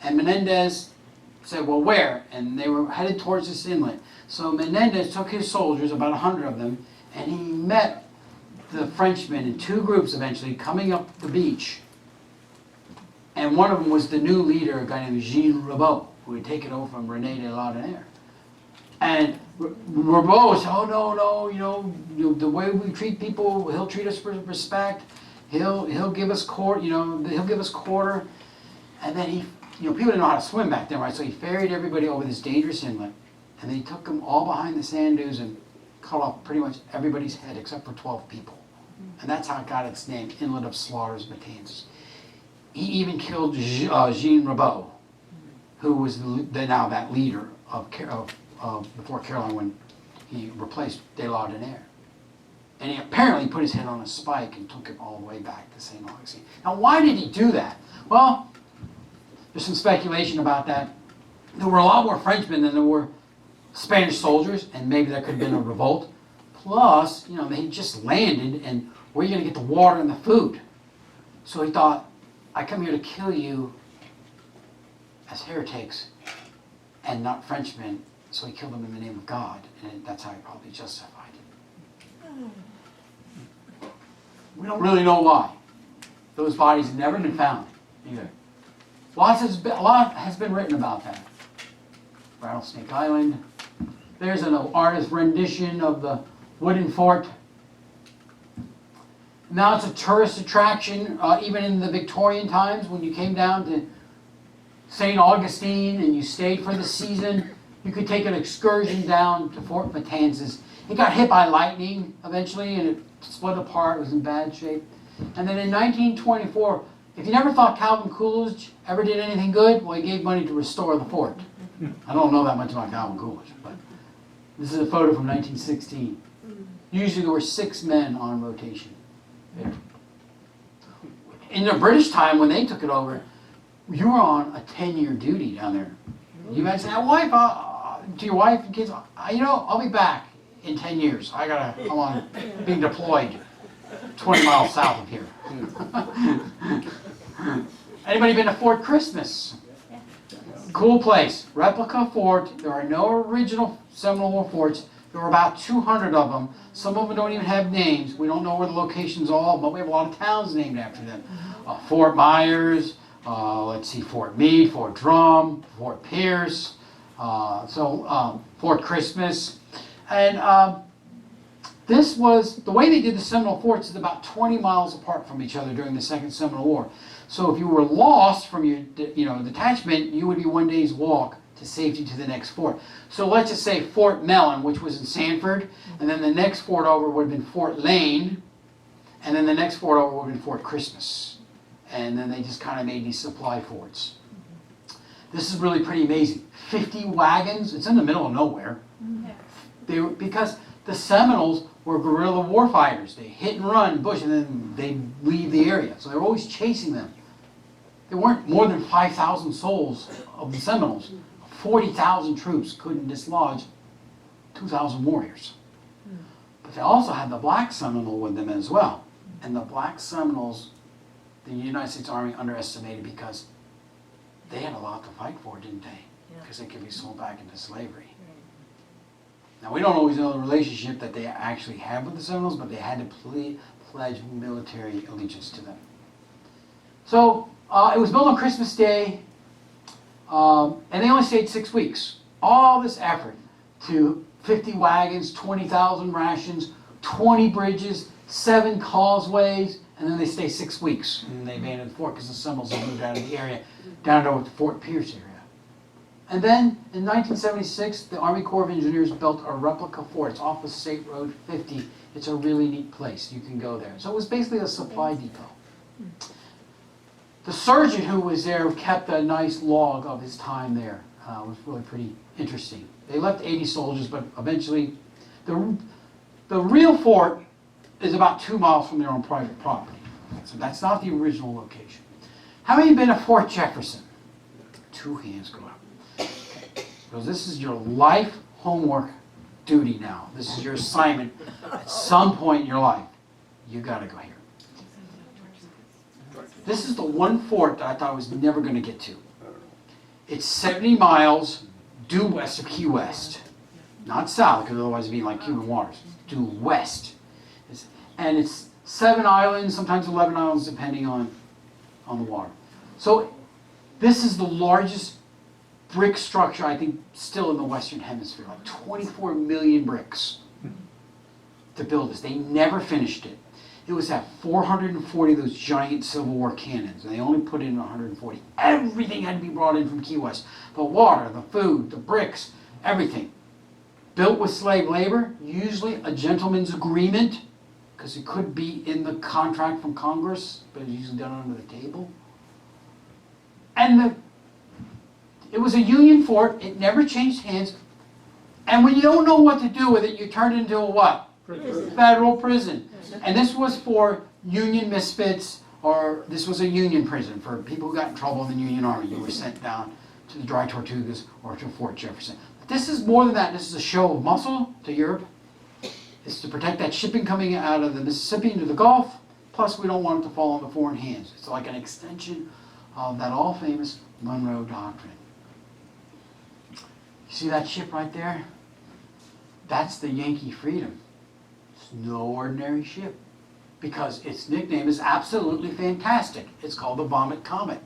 And Menendez said, well, where? And they were headed towards this inlet. So Menendez took his soldiers, about 100 of them, and he met the Frenchmen in 2 groups eventually coming up the beach. And one of them was the new leader, a guy named Jean Ribault, who had taken over from René de Laudonnière. And Ribault said, oh, no, the way we treat people, he'll treat us with respect. He'll give us he'll give us quarter. And then he, people didn't know how to swim back then, right? So he ferried everybody over this dangerous inlet. And then he took them all behind the sand dunes and cut off pretty much everybody's head except for 12 people. And that's how it got its name, Inlet of Slaughters, Matanzas. He even killed Jean Ribault, who was now that leader of the Fort Caroline when he replaced de Laudonnière. And he apparently put his head on a spike and took it all the way back to St. Augustine. Now, why did he do that? Well, there's some speculation about that. There were a lot more Frenchmen than there were Spanish soldiers, and maybe there could have been a revolt. Plus, they just landed, and where are you going to get the water and the food? So he thought, I come here to kill you as heretics and not Frenchmen. So he killed them in the name of God, and that's how he probably justified it. We don't really know why. Those bodies have never been found either. A lot has been written about that. Rattlesnake Island. There's an artist's rendition of the wooden fort. Now it's a tourist attraction, even in the Victorian times when you came down to St. Augustine and you stayed for the season. You could take an excursion down to Fort Matanzas. It got hit by lightning eventually and it split apart. It was in bad shape. And then in 1924, if you never thought Calvin Coolidge ever did anything good, well, he gave money to restore the fort. I don't know that much about Calvin Coolidge, but this is a photo from 1916. Usually there were 6 men on rotation. In the British time, when they took it over, you were on a 10-year duty down there. You might say, to your wife and kids, I'll be back in 10 years. I'm on being deployed 20 miles south of here. Anybody been to Fort Christmas? Cool place. Replica Fort. There are no original Seminole War forts. There were about 200 of them. Some of them don't even have names. We don't know where the locations are, but we have a lot of towns named after them. Fort Myers, Fort Meade, Fort Drum, Fort Pierce, Fort Christmas. And this was, the way they did the Seminole forts is about 20 miles apart from each other during the Second Seminole War. So if you were lost from your detachment, you would be one day's walk to safety to the next fort. So let's just say Fort Mellon, which was in Sanford, and then the next fort over would have been Fort Lane, and then the next fort over would have been Fort Christmas. And then they just kind of made these supply forts. This is really pretty amazing. 50 wagons, it's in the middle of nowhere. Because the Seminoles were guerrilla war fighters. They hit and run bush and then they leave the area. So they were always chasing them. there weren't more than 5,000 souls of the Seminoles. 40,000 troops couldn't dislodge 2,000 warriors. But they also had the Black Seminole with them as well. And the Black Seminoles, the United States Army underestimated because they had a lot to fight for, didn't they? Because they could be sold back into slavery. Now, we don't always know the relationship that they actually had with the Seminoles, but they had to pledge military allegiance to them. So, it was built on Christmas Day, and they only stayed 6 weeks. All this effort to 50 wagons, 20,000 rations, 20 bridges, 7 causeways, and then they stay 6 weeks. And they abandoned the fort because the Seminoles had moved out of the area, down to the Fort Pierce area. And then, in 1976, the Army Corps of Engineers built a replica fort. It's off of State Road 50. It's a really neat place. You can go there. So it was basically a supply depot. The surgeon who was there kept a nice log of his time there. It was really pretty interesting. They left 80 soldiers, but eventually, the real fort is about 2 miles from their own private property. So that's not the original location. How many have been to Fort Jefferson? 2 hands go up. Because this is your life homework duty now. This is your assignment at some point in your life. You got to go here. This is the one fort that I thought I was never going to get to. It's 70 miles due west of Key West. Not south, because otherwise it'd be like Cuban waters. Due west. And it's 7 islands, sometimes 11 islands, depending on the water. So this is the largest brick structure, I think, still in the Western Hemisphere. Like 24 million bricks to build this. They never finished it. It was at 440 of those giant Civil War cannons, and they only put in 140. Everything had to be brought in from Key West. The water, the food, the bricks, everything. Built with slave labor, usually a gentleman's agreement, because it could be in the contract from Congress, but it's usually done under the table. And it was a Union fort. It never changed hands. And when you don't know what to do with it, you turn it into a what? Prison. Federal prison. And this was for Union misfits, or this was a Union prison for people who got in trouble in the Union Army. You were sent down to the Dry Tortugas or to Fort Jefferson. But this is more than that. This is a show of muscle to Europe. It's to protect that shipping coming out of the Mississippi into the Gulf. Plus, we don't want it to fall into foreign hands. It's like an extension of that all-famous Monroe Doctrine. You see that ship right there? That's the Yankee Freedom. It's no ordinary ship, because its nickname is absolutely fantastic. It's called the Vomit Comet.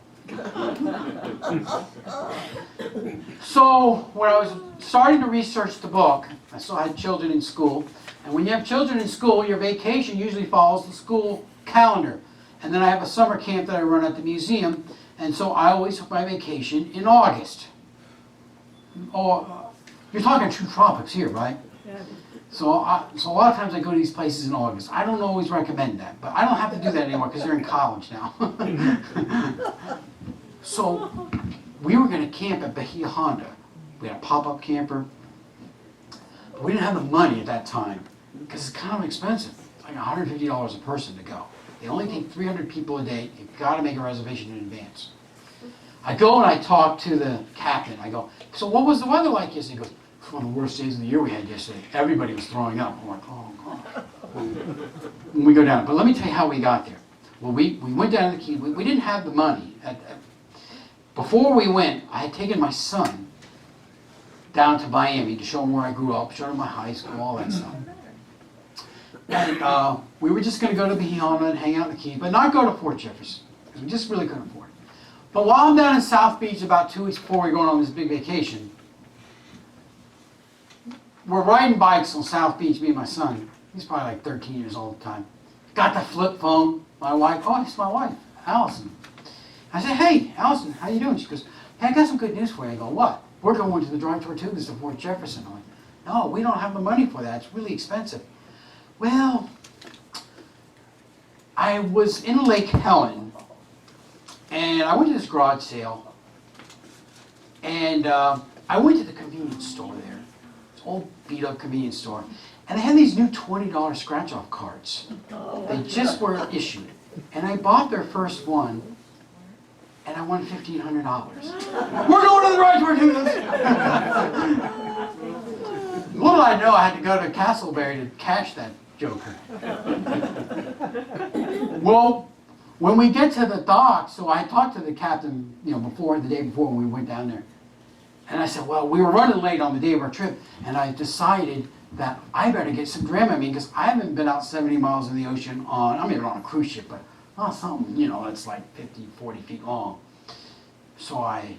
So when I was starting to research the book, I still had children in school. And when you have children in school, your vacation usually follows the school calendar. And then I have a summer camp that I run at the museum. And so I always took my vacation in August. Oh, you're talking true tropics here, right? Yeah. So a lot of times I go to these places in August. I don't always recommend that, but I don't have to do that anymore because they're in college now. So we were going to camp at Bahia Honda. We had a pop-up camper. But we didn't have the money at that time because it's kind of expensive. It's like $150 a person to go. They only take 300 people a day. You've got to make a reservation in advance. I go and I talk to the captain. I go, so what was the weather like yesterday? He goes, it's one of the worst days of the year we had yesterday. Everybody was throwing up. I'm like, oh, God. When we go down. But let me tell you how we got there. Well, we went down to the Keys. We didn't have the money. Before we went, I had taken my son down to Miami to show him where I grew up, show him my high school, all that stuff. And we were just going to go to Bahia Honda and hang out in the Keys, but not go to Fort Jefferson. We just really couldn't afford it. But while I'm down in South Beach about 2 weeks before we're going on this big vacation, we're riding bikes on South Beach, me and my son. He's probably like 13 years old at the time. Got the flip phone. My wife, oh, it's my wife, Allison. I said, hey, Allison, how you doing? She goes, hey, I got some good news for you. I go, what? We're going to the Dry Tortugas to Fort Jefferson. I'm like, no, we don't have the money for that. It's really expensive. Well, I was in Lake Helen, and I went to this garage sale, and I went to the convenience store there. It's an old beat-up convenience store. And they had these new $20 scratch-off cards. They just were issued. And I bought their first one, and I won $1,500. We're going to the right, we're doing this. Little I know, I had to go to Castleberry to catch that joker. Well, when we get to the dock, so I talked to the captain, before, the day before when we went down there. And I said, well, we were running late on the day of our trip, and I decided that I better get some Dramamine, because I haven't been out 70 miles in the ocean I'm even on a cruise ship, but something, that's like 50, 40 feet long. So I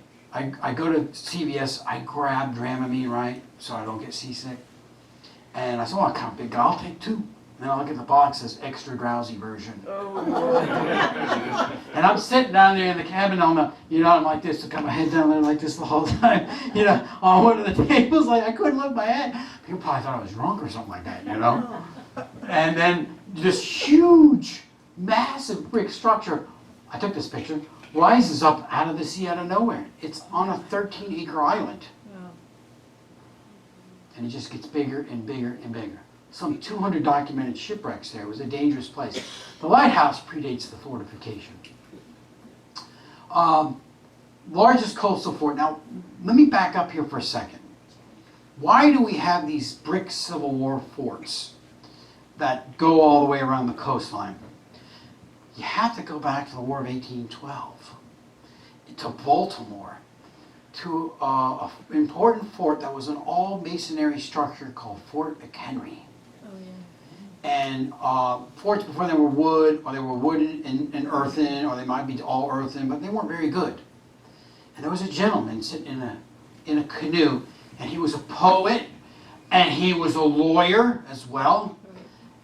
go to CVS, I grab Dramamine, right, so I don't get seasick. And I said, well, kind of big, I'll take 2. And I look at the box, it says extra drowsy version. Oh. And I'm sitting down there in the cabin on the, I'm like this, to got my head down there like this the whole time, on one of the tables, like I couldn't lift my head. People probably thought I was drunk or something like that, And then this huge, massive brick structure, I took this picture, rises up out of the sea out of nowhere. It's on a 13-acre island. And it just gets bigger and bigger and bigger. Some 200 documented shipwrecks there. It was a dangerous place. The lighthouse predates the fortification. Largest coastal fort. Now, let me back up here for a second. Why do we have these brick Civil War forts that go all the way around the coastline? You have to go back to the War of 1812, to Baltimore, to an important fort that was an all-masonry structure called Fort Mchenry. And forts before they were wood, or they were wooden and earthen, or they might be all earthen, but they weren't very good. And there was a gentleman sitting in a canoe, and he was a poet, and he was a lawyer as well,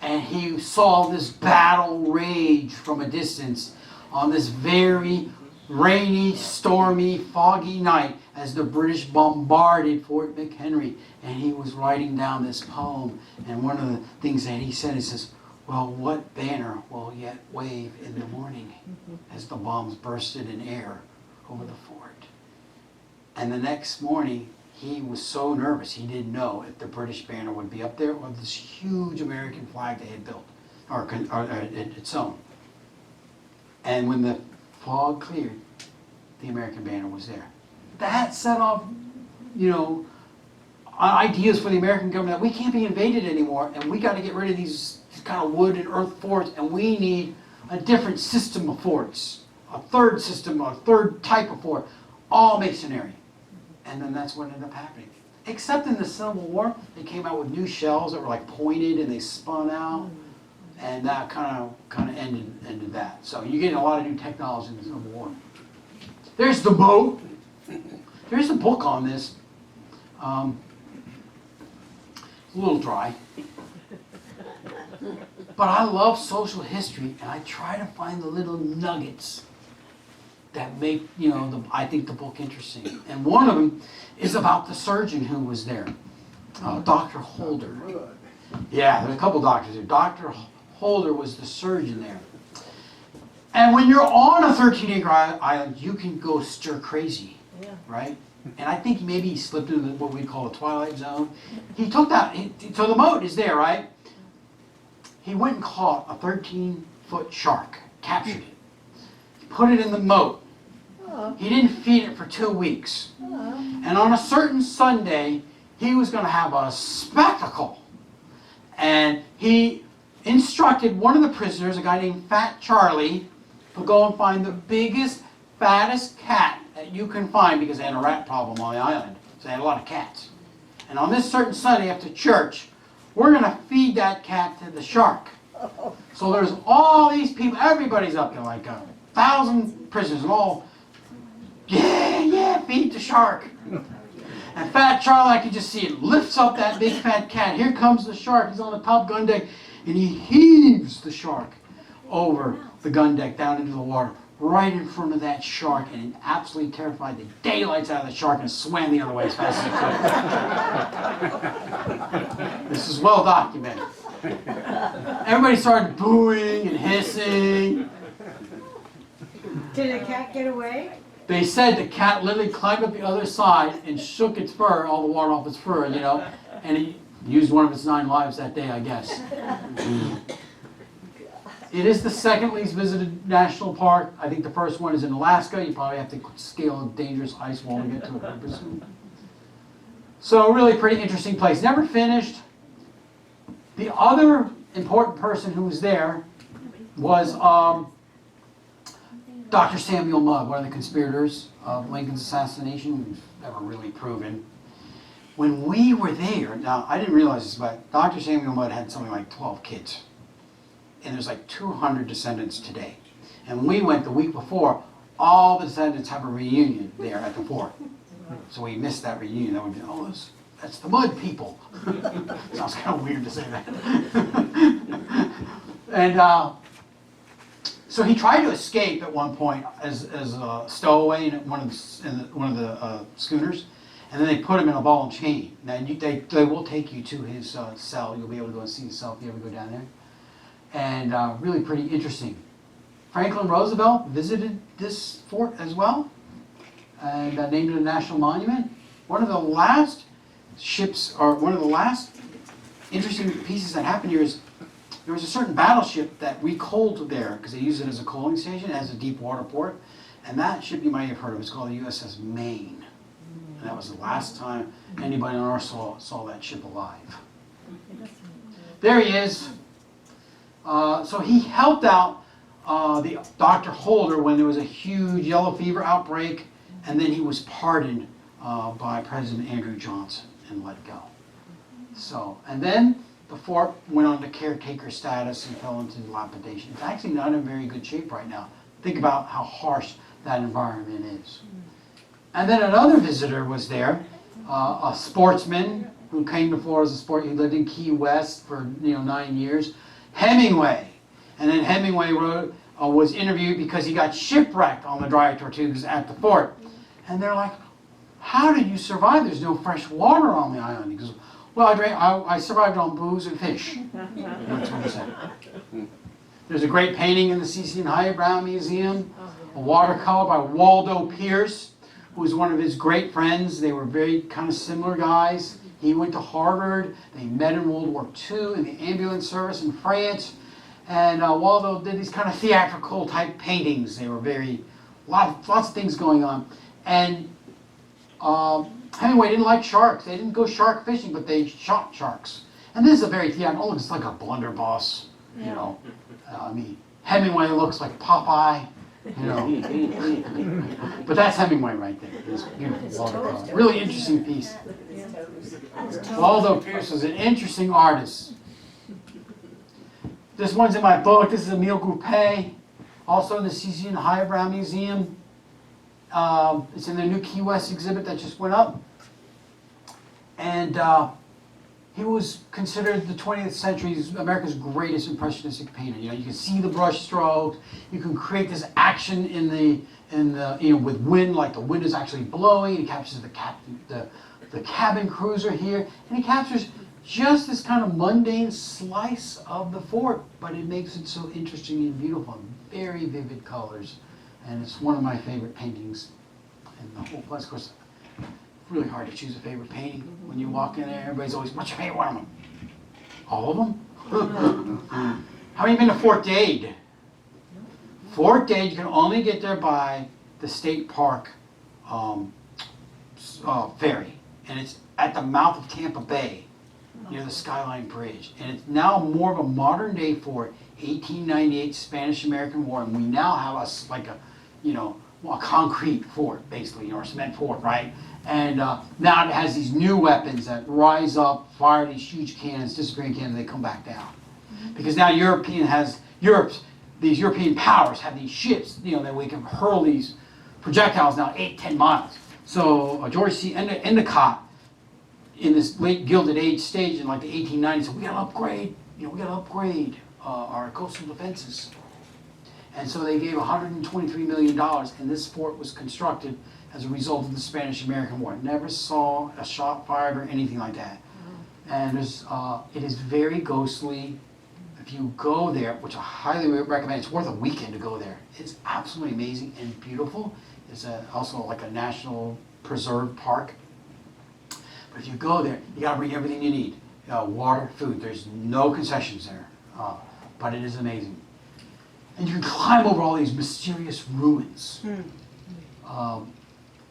and he saw this battle rage from a distance on this very rainy, stormy, foggy night as the British bombarded Fort McHenry, and he was writing down this poem. And one of the things that he said, he says, well, what banner will yet wave in the morning as the bombs bursted in air over the fort? And the next morning, he was so nervous, he didn't know if the British banner would be up there or this huge American flag they had built, or its own. And when the fog cleared, the American banner was there. That set off, ideas for the American government that we can't be invaded anymore, and we got to get rid of these kind of wood and earth forts, and we need a different system of forts, a third system, a third type of fort, all masonry. And then that's what ended up happening. Except in the Civil War, they came out with new shells that were like pointed and they spun out, and that kind of ended that. So you're getting a lot of new technology in the Civil War. There's the boat. There's a book on this. It's a little dry. But I love social history, and I try to find the little nuggets that make, I think the book interesting. And one of them is about the surgeon who was there, Dr. Holder. Yeah, there's a couple doctors there. Dr. Holder was the surgeon there. And when you're on a 13-acre island, you can go stir crazy, right? And I think maybe he slipped into what we call a twilight zone. He took that, so the moat is there, right? He went and caught a 13-foot shark, captured it, put it in the moat. He didn't feed it for 2 weeks. And on a certain Sunday, he was going to have a spectacle. And he instructed one of the prisoners, a guy named Fat Charlie, to go and find the biggest, fattest cat that you can find, because they had a rat problem on the island. So they had a lot of cats. And on this certain Sunday after church, we're going to feed that cat to the shark. So there's all these people, everybody's up there, like 1,000 prisoners, and all, feed the shark. And Fat Charlie, I could just see it, lifts up that big fat cat. Here comes the shark. He's on the top gun deck, and he heaves the shark over the gun deck down into the water, right in front of that shark, and it absolutely terrified the daylights out of the shark and swam the other way as fast as it could. This is well documented. Everybody started booing and hissing. Did the cat get away? They said the cat literally climbed up the other side and shook its fur, all the water off its fur, and he used one of its 9 lives that day, I guess. It is the second least visited national park. I think the first one is in Alaska. You probably have to scale a dangerous ice wall to get to it, I presume. So really pretty interesting place. Never finished. The other important person who was there was Dr. Samuel Mudd, one of the conspirators of Lincoln's assassination, who's never really proven. When we were there, now I didn't realize this, but Dr. Samuel Mudd had something like 12 kids. And there's like 200 descendants today. And when we went the week before, all the descendants have a reunion there at the fort. So we missed that reunion. That would be, oh, that's the Mudd people. Sounds kind of weird to say that. And so he tried to escape at one point as a stowaway in one of the schooners, and then they put him in a ball and chain. Now they will take you to his cell. You'll be able to go and see the cell if you ever go down there. And really pretty interesting. Franklin Roosevelt visited this fort as well, and named it a national monument. One of the last ships, or one of the last interesting pieces that happened here is there was a certain battleship that recoaled there because they used it as a coaling station. It has a deep water port, and that ship you might have heard of. It's called the Uss Maine, and that was the last time anybody on Earth saw that ship alive. There he is. So he helped out the Dr. Holder when there was a huge yellow fever outbreak, and then he was pardoned by President Andrew Johnson and let go. So, and then the fort went on to caretaker status and fell into dilapidation. It's actually not in very good shape right now. Think about how harsh that environment is. And then another visitor was there, a sportsman who came to Florida as a sport. He lived in Key West for 9 years. Hemingway. And then Hemingway was interviewed because he got shipwrecked on the Dry Tortugas at the fort. And they're like, how did you survive? There's no fresh water on the island. He goes, well, I survived on booze and fish. That's what he said. There's a great painting in the C.C. and Hyatt Brown Museum, a watercolor by Waldo Pierce, who was one of his great friends. They were very kind of similar guys. He went to Harvard. They met in World War II in the ambulance service in France. And Waldo did these kind of theatrical type paintings. They were lots of things going on. And Hemingway didn't like sharks. They didn't go shark fishing, but they shot sharks. And this is a very theatrical. It's like a blunderbuss, I mean, Hemingway looks like Popeye, But that's Hemingway right there. This beautiful watercolor. Really interesting piece. Waldo Pierce was an interesting artist. This one's in my book. This is Emile Groupé, also in the C.C. and Hyatt Brown Museum. It's in the new Key West exhibit that just went up. And he was considered the 20th century's America's greatest impressionistic painter. You can see the brush strokes. You can create this action in the with wind, like the wind is actually blowing. He captures the cabin cruiser here, and he captures just this kind of mundane slice of the fort, but it makes it so interesting and beautiful. Very vivid colors, and it's one of my favorite paintings in the whole place. Of course, really hard to choose a favorite painting. When you walk in there, everybody's always, what's your favorite one of them? All of them? How many been to Fort Dade? Fort Dade, you can only get there by the state park ferry. And it's at the mouth of Tampa Bay, near the Skyline Bridge. And it's now more of a modern day fort, 1898 Spanish-American War. And we now have a concrete fort, basically, or a cement fort, right? And now it has these new weapons that rise up, fire these huge cannons, disappearing cannons, they come back down. Because now these European powers have these ships, that we can hurl these projectiles now 8-10 miles. So George C. Endicott, in this late Gilded Age stage in like the 1890s, said, we gotta upgrade, our coastal defenses. And so they gave $123 million, and this fort was constructed as a result of the Spanish-American War. Never saw a shot fired or anything like that. And it is very ghostly. If you go there, which I highly recommend, it's worth a weekend to go there. It's absolutely amazing and beautiful. It's also like a national preserve park. But if you go there, you gotta bring everything you need. Water, food, there's no concessions there. But it is amazing. And you can climb over all these mysterious ruins.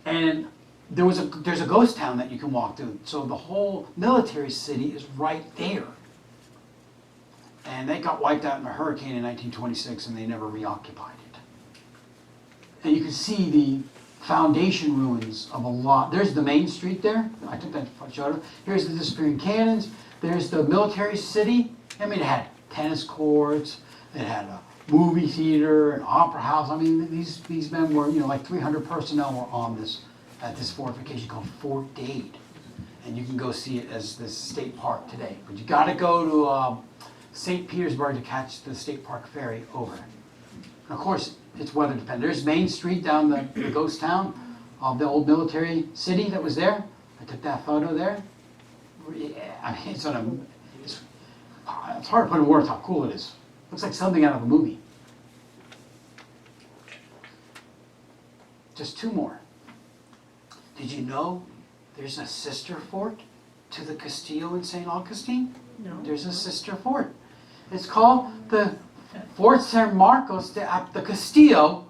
And there's a ghost town that you can walk through. So the whole military city is right there. And they got wiped out in a hurricane in 1926 and they never reoccupied it. And you can see the foundation ruins of a lot. There's the main street there. I took that photo. Here's the disappearing cannons. There's the military city. I mean, it had tennis courts. It had a movie theater, an opera house. I mean, these men were, like 300 personnel were on this, at this fortification called Fort Dade. And you can go see it as the state park today. But you got to go to St. Petersburg to catch the state park ferry over. And of course, it's weather dependent. There's Main Street down the ghost town of the old military city that was there. I took that photo there. Yeah, I mean, it's hard to put in words how cool it is. Looks like something out of a movie. Just two more. Did you know there's a sister fort to the Castillo in St. Augustine? No. There's a sister fort. It's called the Fort San Marcos the Castillo,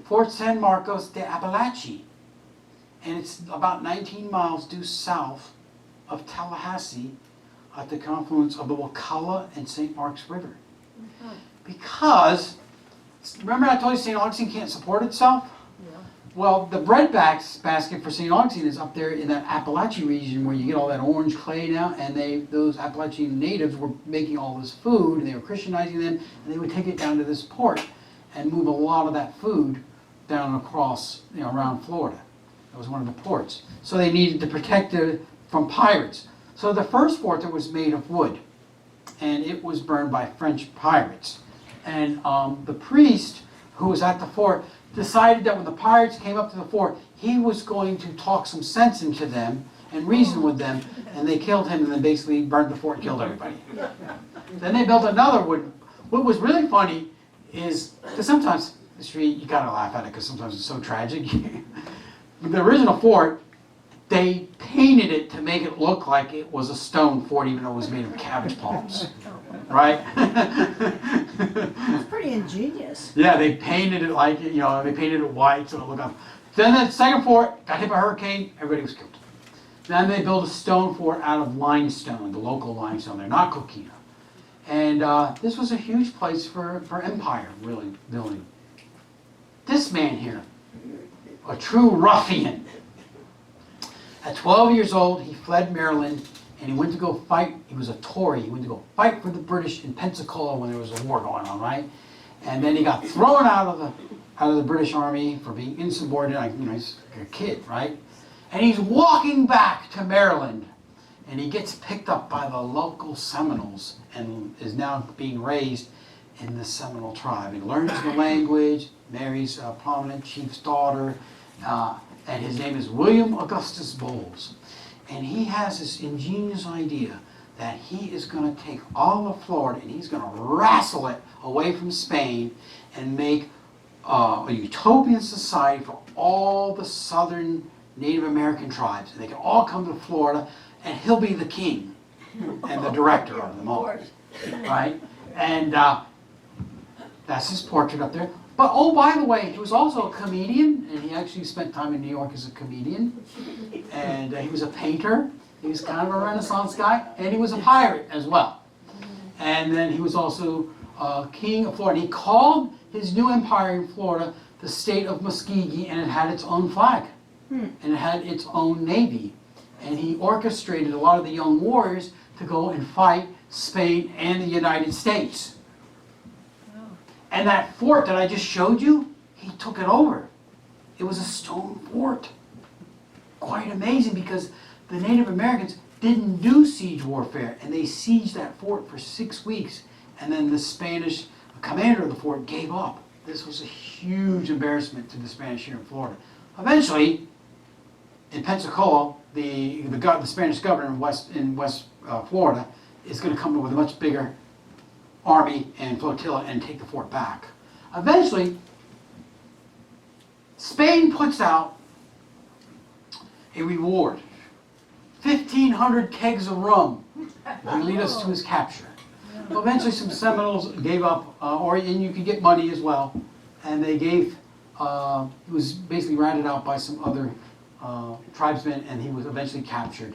Fort San Marcos de Apalache. And it's about 19 miles due south of Tallahassee at the confluence of the Wacalla and St. Mark's River. Because, remember I told you St. Augustine can't support itself? Yeah. Well, the breadbasket for St. Augustine is up there in that Appalachian region where you get all that orange clay now, and those Appalachian natives were making all this food, and they were Christianizing them, and they would take it down to this port and move a lot of that food down across, around Florida. That was one of the ports. So they needed to protect it from pirates. So the first fort that was made of wood, and it was burned by French pirates. And the priest who was at the fort decided that when the pirates came up to the fort, he was going to talk some sense into them and reason with them, and they killed him and then basically burned the fort and killed everybody. Then they built another wood. What was really funny is, because sometimes history, you gotta laugh at it because sometimes it's so tragic. The original fort, they painted it to make it look like it was a stone fort, even though it was made of cabbage palms. Right? It's pretty ingenious. Yeah, they painted it like, they painted it white so it looked up. Then the second fort got hit by a hurricane, everybody was killed. Then they built a stone fort out of limestone, the local limestone there, not coquina. And this was a huge place for empire, really, building. This man here, a true ruffian. At 12 years old, he fled Maryland, and he went to go fight. He was a Tory. He went to go fight for the British in Pensacola when there was a war going on, right? And then he got thrown out of the British Army for being insubordinate. He's a kid, right? And he's walking back to Maryland, and he gets picked up by the local Seminoles and is now being raised in the Seminole tribe. He learns the language, marries a prominent chief's daughter, and his name is William Augustus Bowles. And he has this ingenious idea that he is going to take all of Florida and he's going to wrestle it away from Spain and make a utopian society for all the southern Native American tribes. And they can all come to Florida and he'll be the king and the director of them all. Right? And that's his portrait up there. But, oh, by the way, he was also a comedian, and he actually spent time in New York as a comedian. And he was a painter. He was kind of a Renaissance guy. And he was a pirate as well. And then he was also king of Florida. He called his new empire in Florida the state of Muskogee, and it had its own flag. And it had its own navy. And he orchestrated a lot of the young warriors to go and fight Spain and the United States. And that fort that I just showed you, he took it over. It was a stone fort. Quite amazing, because the Native Americans didn't do siege warfare, and they sieged that fort for 6 weeks, and then the Spanish commander of the fort gave up. This was a huge embarrassment to the Spanish here in Florida. Eventually, in Pensacola, the Spanish governor in West Florida is going to come up with a much bigger army and flotilla and take the fort back. Eventually, Spain puts out a reward. 1,500 kegs of rum will lead us to his capture. eventually some Seminoles gave up, and you could get money as well, and they gave, he was basically ratted out by some other tribesmen, and he was eventually captured.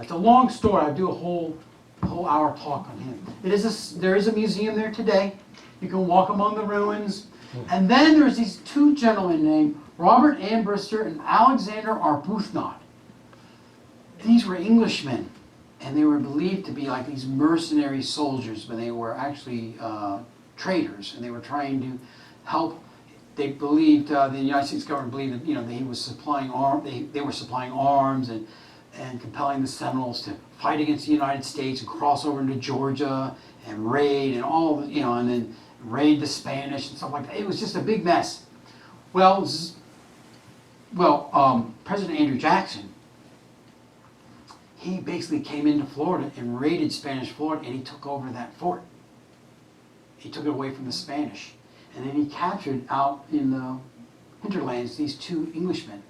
It's a long story. I'd do a whole hour talk on him. There is a museum there today. You can walk among the ruins. And then there's these two gentlemen named Robert Ambrister and Alexander Arbuthnot. These were Englishmen, and they were believed to be like these mercenary soldiers, but they were actually traitors, and they were trying to help. They believed, the United States government believed that, that he was supplying they were supplying arms and compelling the Seminoles to fight against the United States and cross over into Georgia and raid and all, and then raid the Spanish and stuff like that. It was just a big mess. Well, President Andrew Jackson, he basically came into Florida and raided Spanish Florida, and he took over that fort. He took it away from the Spanish. And then he captured out in the hinterlands these two Englishmen.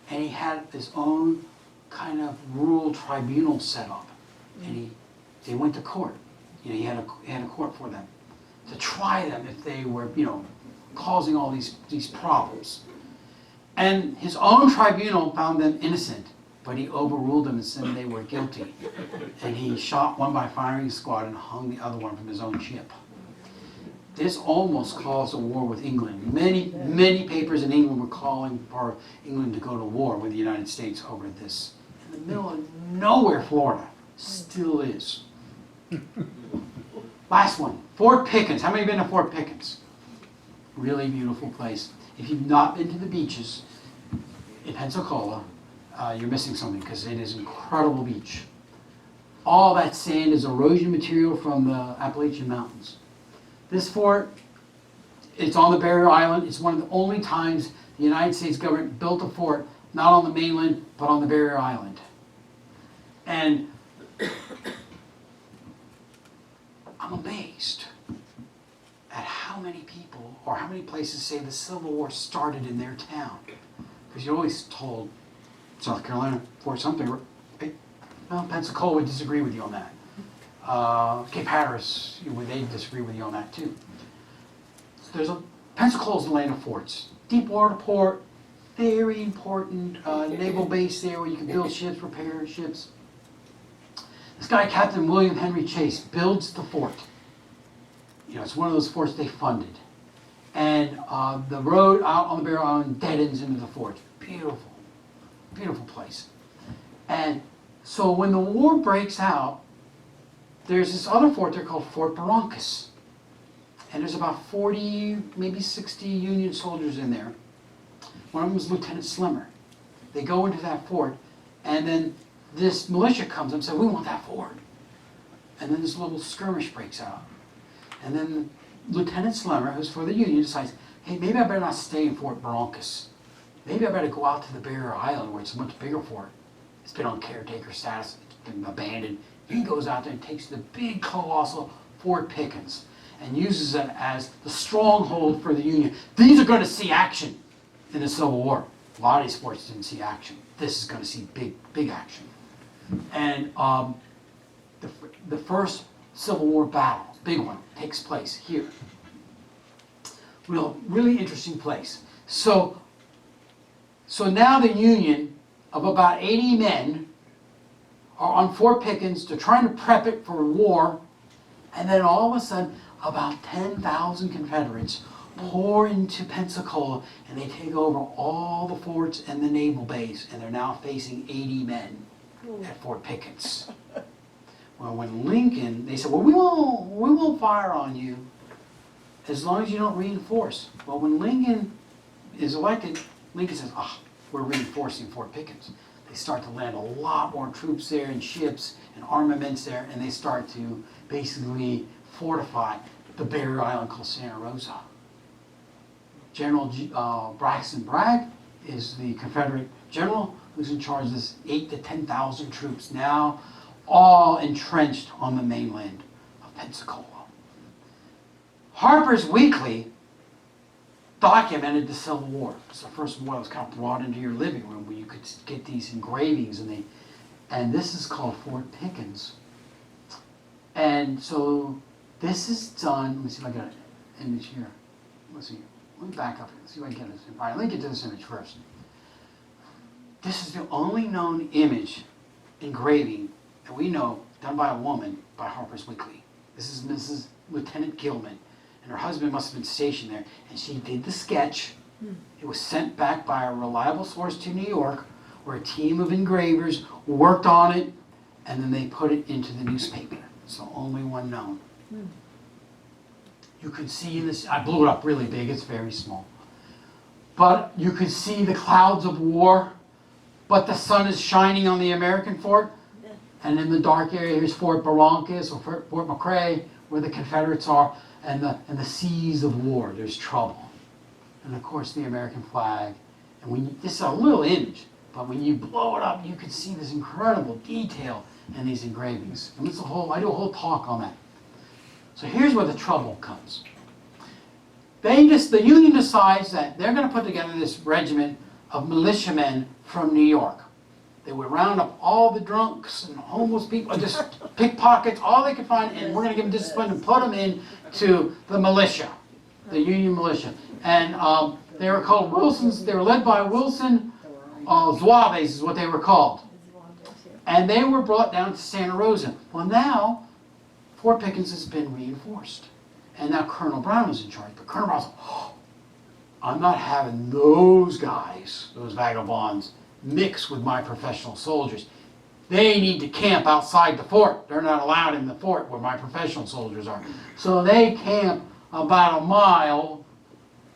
And he had his own kind of rural tribunal set up. And they went to court. He had a court for them to try them if they were, causing all these problems. And his own tribunal found them innocent, but he overruled them and said they were guilty. And he shot one by firing squad and hung the other one from his own ship. This almost caused a war with England. Many papers in England were calling for England to go to war with the United States over this. In the middle of nowhere, Florida. Still is. Last one, Fort Pickens. How many have been to Fort Pickens? Really beautiful place. If you've not been to the beaches in Pensacola, you're missing something, because it is an incredible beach. All that sand is erosion material from the Appalachian Mountains. This fort, it's on the barrier island. It's one of the only times the United States government built a fort, not on the mainland, but on the barrier island. And I'm amazed at how many people, or how many places say the Civil War started in their town. Because you're always told, South Carolina, Fort Sumter, well, Pensacola would disagree with you on that. Cape Hatteras, they disagree with you on that too. Pensacola's the land of forts. Deepwater port, very important naval base there where you can build ships, repair ships. This guy, Captain William Henry Chase, builds the fort. It's one of those forts they funded. And the road out on the barrier island dead ends into the fort. Beautiful, beautiful place. And so when the war breaks out, there's this other fort there called Fort Barrancas. And there's about 40, maybe 60 Union soldiers in there. One of them is Lieutenant Slimmer. They go into that fort, and then this militia comes and says, we want that fort. And then this little skirmish breaks out. And then Lieutenant Slimmer, who's for the Union, decides, hey, maybe I better not stay in Fort Barrancas. Maybe I better go out to the barrier island where it's a much bigger fort. It's been on caretaker status, it's been abandoned. He goes out there and takes the big, colossal Fort Pickens and uses it as the stronghold for the Union. These are going to see action in the Civil War. A lot of these forts didn't see action. This is going to see big, big action. And the first Civil War battle, big one, takes place here. Really interesting place. So now the Union of about 80 men are on Fort Pickens. They're trying to prep it for war, and then all of a sudden, about 10,000 Confederates pour into Pensacola, and they take over all the forts and the naval base, and they're now facing 80 men at Fort Pickens. Well, when Lincoln, they said, well, we won't fire on you as long as you don't reinforce. Well, when Lincoln is elected, Lincoln says, we're reinforcing Fort Pickens. They start to land a lot more troops there and ships and armaments there, and they start to basically fortify the barrier island called Santa Rosa. General Braxton Bragg is the Confederate general who's in charge of this 8,000 to 10,000 troops, now all entrenched on the mainland of Pensacola. Harper's Weekly documented the Civil War. It's the first war that was kind of brought into your living room where you could get these engravings, and this is called Fort Pickens. And so this is done. Let me see if I got an image here. Let's see. Let me back up here. Let's see if I can get this. All right, let me get to this image first. This is the only known image engraving that we know done by a woman by Harper's Weekly. This is Mrs. Lieutenant Gilman, and her husband must have been stationed there, and she did the sketch. It was sent back by a reliable source to New York, where a team of engravers worked on it, and then they put it into the newspaper. It's the only one known. You can see this, I blew it up really big, it's very small. But you can see the clouds of war, but the sun is shining on the American fort. And in the dark area, here's Fort Barrancas or Fort McCray, where the Confederates are, and the seas of war. There's trouble. And of course, the American flag. And when you, this is a little image, but when you blow it up, you can see this incredible detail in these engravings. And it's I do a whole talk on that. So here's where the trouble comes. The Union decides that they're going to put together this regiment of militiamen from New York. They would round up all the drunks and homeless people, just pickpockets, all they could find, and we're going to give them discipline and put them into the militia, the Union militia. And they were called Wilsons. They were led by Wilson Zouaves is what they were called. And they were brought down to Santa Rosa. Well, now Fort Pickens has been reinforced. And now Colonel Brown is in charge. But Colonel Brown's, I'm not having those guys, those vagabonds, mix with my professional soldiers. They need to camp outside the fort. They're not allowed in the fort where my professional soldiers are. So they camp about a mile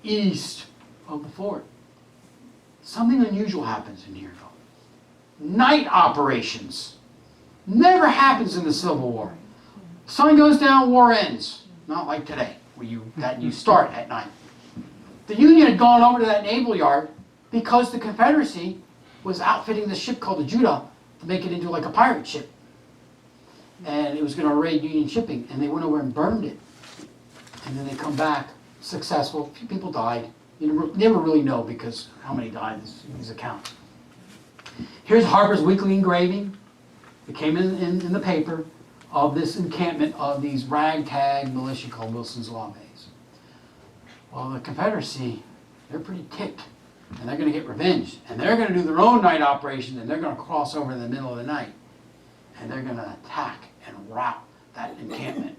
east of the fort. Something unusual happens in here, though. Night operations. Never happens in the Civil War. Sun goes down, war ends. Not like today, where you start at night. The Union had gone over to that naval yard because the Confederacy was outfitting the ship called the Judah to make it into like a pirate ship. And it was going to raid Union shipping, and they went over and burned it. And then they come back successful. A few people died. You never really know because how many died in these accounts. Here's Harper's Weekly engraving. It came in the paper of this encampment of these ragtag militia called Wilson's Zouaves. Well, the Confederacy, they're pretty ticked. And they're going to get revenge. And they're going to do their own night operations, and they're going to cross over in the middle of the night. And they're going to attack and rout that encampment.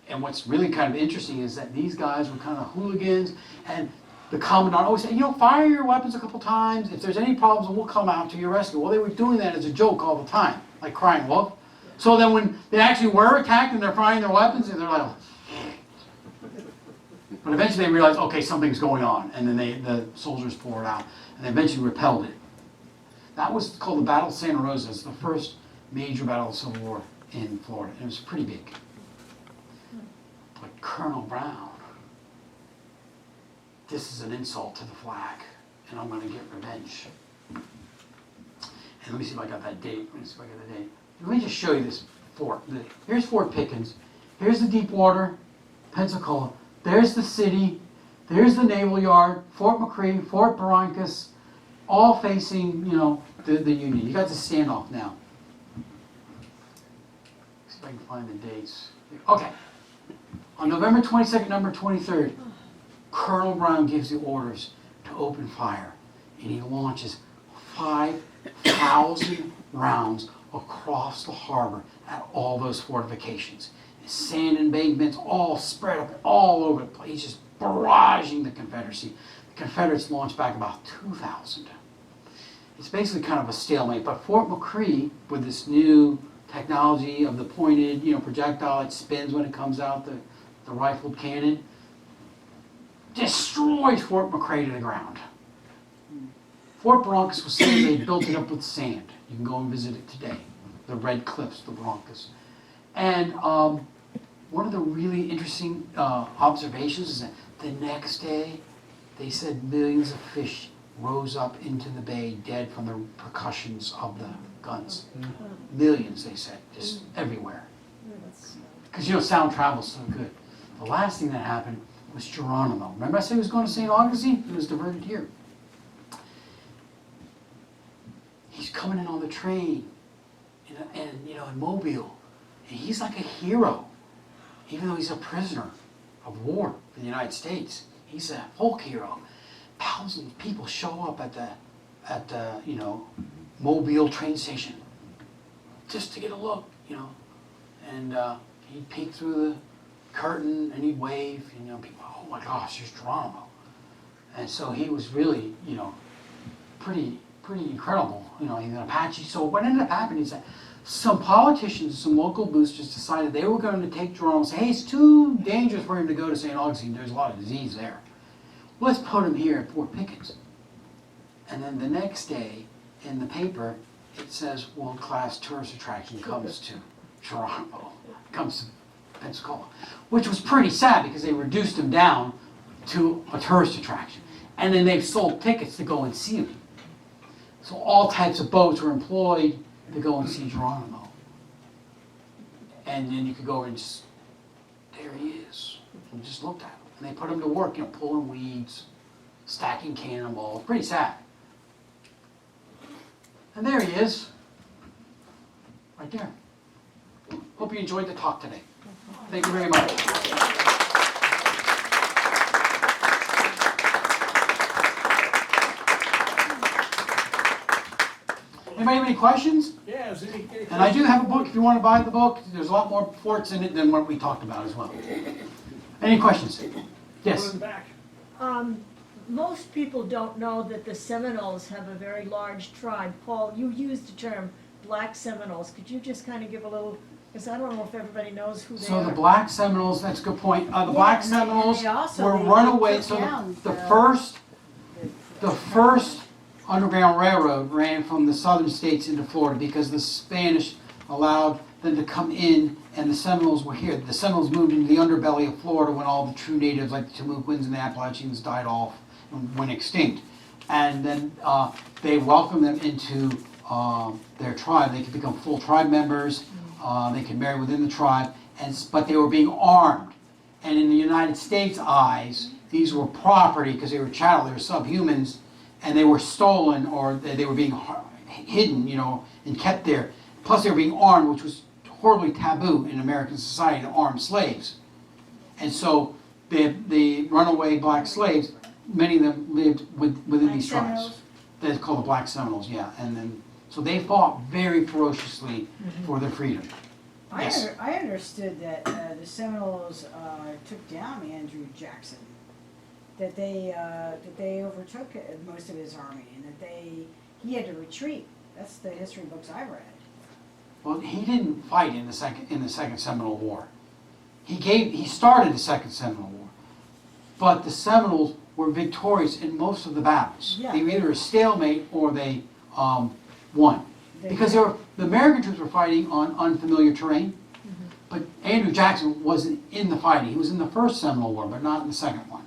And what's really kind of interesting is that these guys were kind of hooligans, and the commandant always said, fire your weapons a couple times. If there's any problems, we'll come out to your rescue. Well, they were doing that as a joke all the time, like crying wolf. So then when they actually were attacked and they're firing their weapons, and they're like, but eventually they realized, okay, something's going on, and then the soldiers poured out, and they eventually repelled it. That was called the Battle of Santa Rosa. It's the first major battle of the Civil War in Florida, and it was pretty big. But Colonel Brown, this is an insult to the flag, and I'm going to get revenge. And let me see if I got that date. Let me just show you this fort. Here's Fort Pickens. Here's the Deepwater, Pensacola. There's the city, there's the naval yard, Fort McCray, Fort Barrancas, all facing, the Union. You got the standoff now. See if I can find the dates. Okay. On November 22nd, November 23rd, Colonel Brown gives the orders to open fire, and he launches 5,000 rounds across the harbor at all those fortifications. Sand embankments all spread up all over the place. He's just barraging the Confederacy. The Confederates launched back about 2,000. It's basically kind of a stalemate. But Fort McCray, with this new technology of the pointed, projectile, it spins when it comes out, the rifled cannon, destroys Fort McCray to the ground. Fort Barrancas was saying they built it up with sand. You can go and visit it today. The red cliffs, the Barrancas. And one of the really interesting observations is that the next day, they said millions of fish rose up into the bay dead from the percussions of the guns. Millions, they said, just everywhere. Because, sound travels so good. The last thing that happened was Geronimo. Remember I said he was going to St. Augustine? He was diverted here. He's coming in on the train in Mobile. And he's like a hero, even though he's a prisoner of war for the United States. He's a folk hero. Thousands of people show up at the Mobile train station just to get a look, And he'd peek through the curtain and he'd wave, people, oh my gosh, there's Geronimo. And so he was really, pretty incredible, he's an Apache. So what ended up happening is that some politicians, some local boosters decided they were going to take Geronimo and say, hey, it's too dangerous for him to go to St. Augustine. There's a lot of disease there. Let's put him here at Fort Pickens. And then the next day in the paper, it says world-class tourist attraction comes to Geronimo, comes to Pensacola, which was pretty sad because they reduced him down to a tourist attraction. And then they've sold tickets to go and see him. So all types of boats were employed to go and see Geronimo. And then you could go and just, there he is, and just looked at him. And they put him to work, pulling weeds, stacking cannonballs, pretty sad. And there he is, right there. Hope you enjoyed the talk today. Thank you very much. Anybody have any questions? Yeah, And I do have a book if you want to buy the book. There's a lot more forts in it than what we talked about as well. Any questions? Yes. Back. Most people don't know that the Seminoles have a very large tribe. Paul, you used the term Black Seminoles. Could you just kind of give a little, because I don't know if everybody knows who they So are. the Black Seminoles, that's a good point. The Yeah, Black and Seminoles they also- were they runaway. took So down the first Underground Railroad ran from the southern states into Florida because the Spanish allowed them to come in, and the Seminoles were here. The Seminoles moved into the underbelly of Florida when all the true natives like the Timucuans and the Appalachians died off and went extinct. And then they welcomed them into their tribe. They could become full tribe members. They could marry within the tribe, but they were being armed. And in the United States' eyes, these were property because they were chattel, they were subhumans, and they were stolen or they were being hidden, and kept there. Plus they were being armed, which was horribly taboo in American society to arm slaves. And so the runaway black slaves, many of them lived within Black these tribes. Seminoles? They're called the Black Seminoles, yeah. And then, so they fought very ferociously for their freedom. Yes. I understood that the Seminoles took down Andrew Jackson, that they overtook most of his army, and that he had to retreat. That's the history books I read. Well, he didn't fight in the second Seminole War. He started the second Seminole War, but the Seminoles were victorious in most of the battles. Yeah. They were either a stalemate or they won. Because the American troops were fighting on unfamiliar terrain, but Andrew Jackson wasn't in the fighting. He was in the first Seminole War, but not in the second one.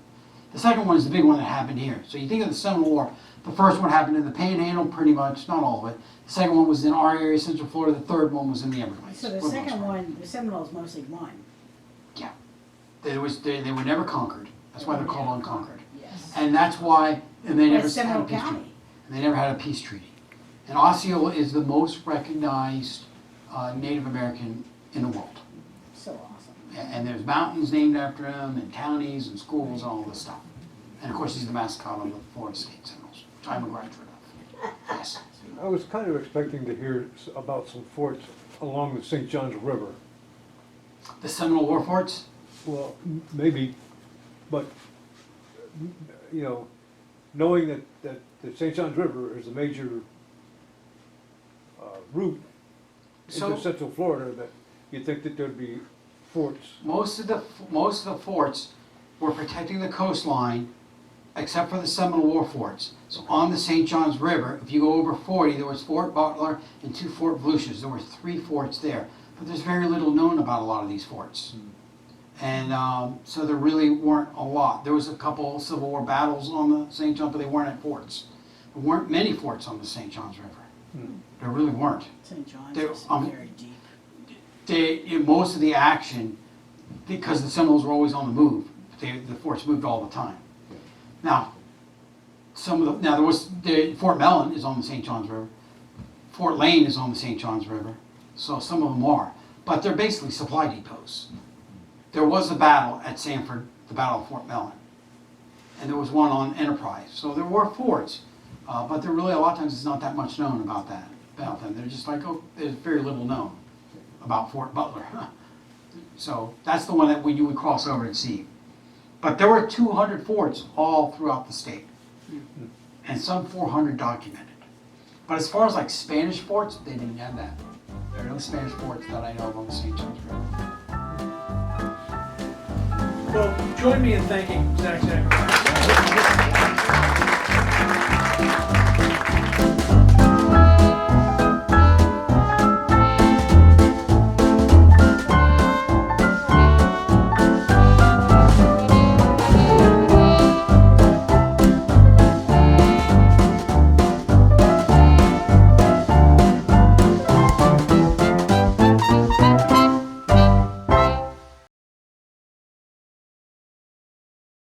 The second one is the big one that happened here. So you think of the Seminole War, the first one happened in the Panhandle, pretty much, not all of it. The second one was in our area, Central Florida. The third one was in the Everglades. So the for most second part. one, the Seminoles mostly won. Yeah. They were never conquered. That's why they're called unconquered. Yes. And that's why, and they never That's had a Seminole peace County. treaty. And they never had a peace treaty. And Osceola is the most recognized Native American in the world. So awesome. And there's mountains named after him, and counties, and schools, and all this stuff. And of course, he's the mascot of the Florida State Seminoles, which I'm a graduate of. Yes. I was kind of expecting to hear about some forts along the St. Johns River. The Seminole War forts? Well, maybe, but, knowing that the St. Johns River is a major route So- into Central Florida, that you'd think that there'd be forts. Most of the forts were protecting the coastline, except for the Seminole War forts. So on the St. Johns River, if you go over 40, there was Fort Butler and 2 Fort Volusias. There were 3 forts there. But there's very little known about a lot of these forts. And so there really weren't a lot. There was a couple Civil War battles on the St. John, but they weren't at forts. There weren't many forts on the St. Johns River. There really weren't. St. John's They- is very deep. In most of the action, because the Seminoles were always on the move, the forts moved all the time. Now, Fort Mellon is on the St. Johns River. Fort Lane is on the St. Johns River. So some of them are. but they're basically supply depots. There was a battle at Sanford, the Battle of Fort Mellon, and there was one on Enterprise. So there were forts, but there really a lot of times it's not that much known about them. They're just like, oh, there's very little known about Fort Butler. So that's the one that you would cross over and see. But there were 200 forts all throughout the state, and some 400 documented. But as far as like Spanish forts, they didn't have that. There are no Spanish forts that I know of on the St. James River. Well, join me in thanking Zach Zacharias.